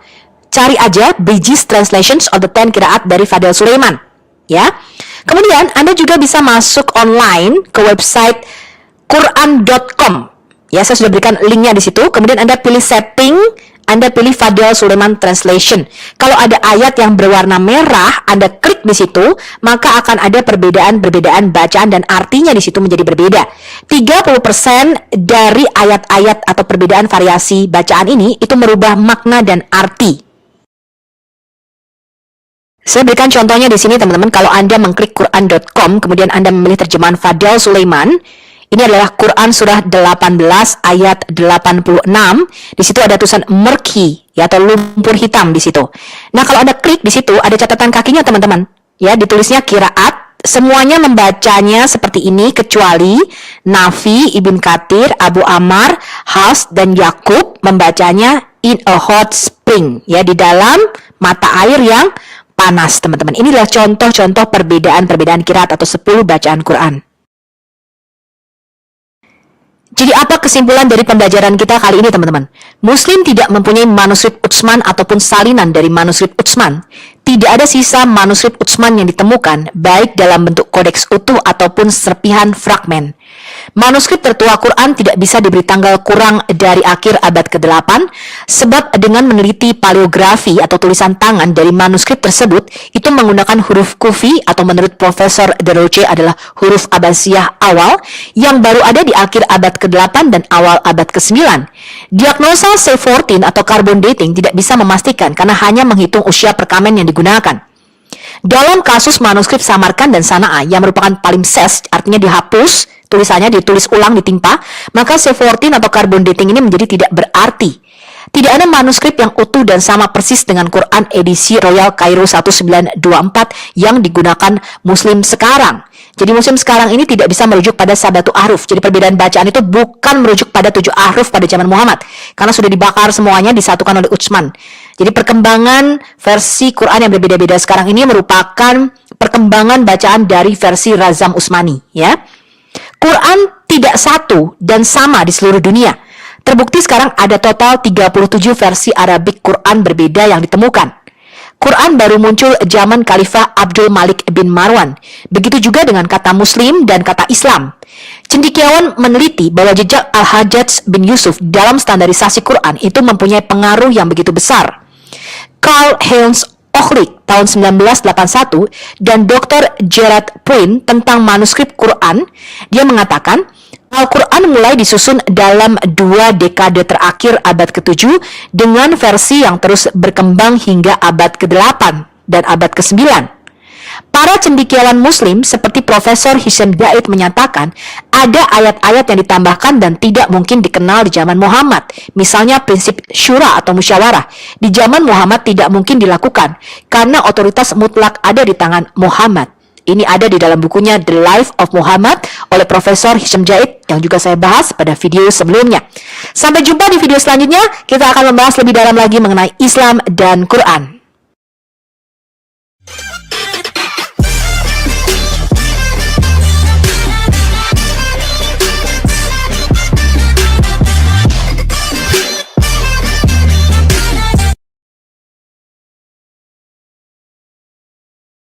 Cari aja Bridges Translations of the 10 Qiraat dari Fadel Sulaiman. Ya. Kemudian Anda juga bisa masuk online ke website Quran.com. Ya, saya sudah berikan linknya di situ. Kemudian Anda pilih setting, Anda pilih Fadel Sulaiman Translation. Kalau ada ayat yang berwarna merah, Anda klik di situ, maka akan ada perbedaan-perbedaan bacaan dan artinya di situ menjadi berbeda. 30% dari ayat-ayat atau perbedaan variasi bacaan ini itu merubah makna dan arti. Saya berikan contohnya di sini, teman-teman. Kalau Anda mengklik Quran.com, kemudian Anda memilih terjemahan Fadel Sulaiman. Ini adalah Quran surah 18 ayat 86. Di situ ada tulisan murky, ya, atau lumpur hitam di situ. Nah, kalau Anda klik di situ ada catatan kakinya, teman-teman. Ya, ditulisnya qiraat. Semuanya membacanya seperti ini kecuali Nafi, Ibn Katsir, Abu Ammar, Hafs, dan Yakub membacanya in a hot spring, ya, di dalam mata air yang panas, teman-teman. Ini adalah contoh-contoh perbedaan-perbedaan qiraat atau 10 bacaan Quran. Jadi apa kesimpulan dari pembelajaran kita kali ini, teman-teman? Muslim tidak mempunyai manuskrip Utsman ataupun salinan dari manuskrip Utsman. Tidak ada sisa manuskrip Utsman yang ditemukan, baik dalam bentuk kodeks utuh ataupun serpihan fragmen. Manuskrip tertua Quran tidak bisa diberi tanggal kurang dari akhir abad ke-8, sebab dengan meneliti paleografi atau tulisan tangan dari manuskrip tersebut, itu menggunakan huruf Kufi atau menurut Profesor De Roche adalah huruf Abbasiyah awal, yang baru ada di akhir abad ke-8 dan awal abad ke-9. Diagnosa C14 atau carbon dating tidak bisa memastikan karena hanya menghitung usia perkamen yang digunakan. Dalam kasus manuskrip Samarkand dan Sana'a yang merupakan palimpsest, artinya dihapus, tulisannya ditulis ulang ditimpa, maka C14 atau carbon dating ini menjadi tidak berarti. Tidak ada manuskrip yang utuh dan sama persis dengan Quran edisi Royal Cairo 1924 yang digunakan Muslim sekarang. Jadi Muslim sekarang ini tidak bisa merujuk pada sabatu ahruf. Jadi perbedaan bacaan itu bukan merujuk pada 7 ahruf pada zaman Muhammad, karena sudah dibakar semuanya, disatukan oleh Utsman. Jadi perkembangan versi Quran yang berbeda-beda sekarang ini merupakan perkembangan bacaan dari versi Razam Utsmani, ya. Quran tidak satu dan sama di seluruh dunia. Terbukti sekarang ada total 37 versi Arabik Quran berbeda yang ditemukan. Quran baru muncul zaman Khalifah Abdul Malik bin Marwan. Begitu juga dengan kata Muslim dan kata Islam. Cendekiawan meneliti bahwa jejak Al-Hajjaj bin Yusuf dalam standarisasi Quran itu mempunyai pengaruh yang begitu besar. Karl Heinz Ochlik tahun 1981 dan Dr. Gerard Puin tentang manuskrip Quran, dia mengatakan Al-Quran mulai disusun dalam 2 dekade terakhir abad ke-7 dengan versi yang terus berkembang hingga abad ke-8 dan abad ke-9. Para cendekiawan Muslim seperti Profesor Hisham Zaid menyatakan ada ayat-ayat yang ditambahkan dan tidak mungkin dikenal di zaman Muhammad. Misalnya prinsip syura atau musyawarah. Di zaman Muhammad tidak mungkin dilakukan karena otoritas mutlak ada di tangan Muhammad. Ini ada di dalam bukunya The Life of Muhammad oleh Profesor Hisham Zaid yang juga saya bahas pada video sebelumnya. Sampai jumpa di video selanjutnya, kita akan membahas lebih dalam lagi mengenai Islam dan Quran.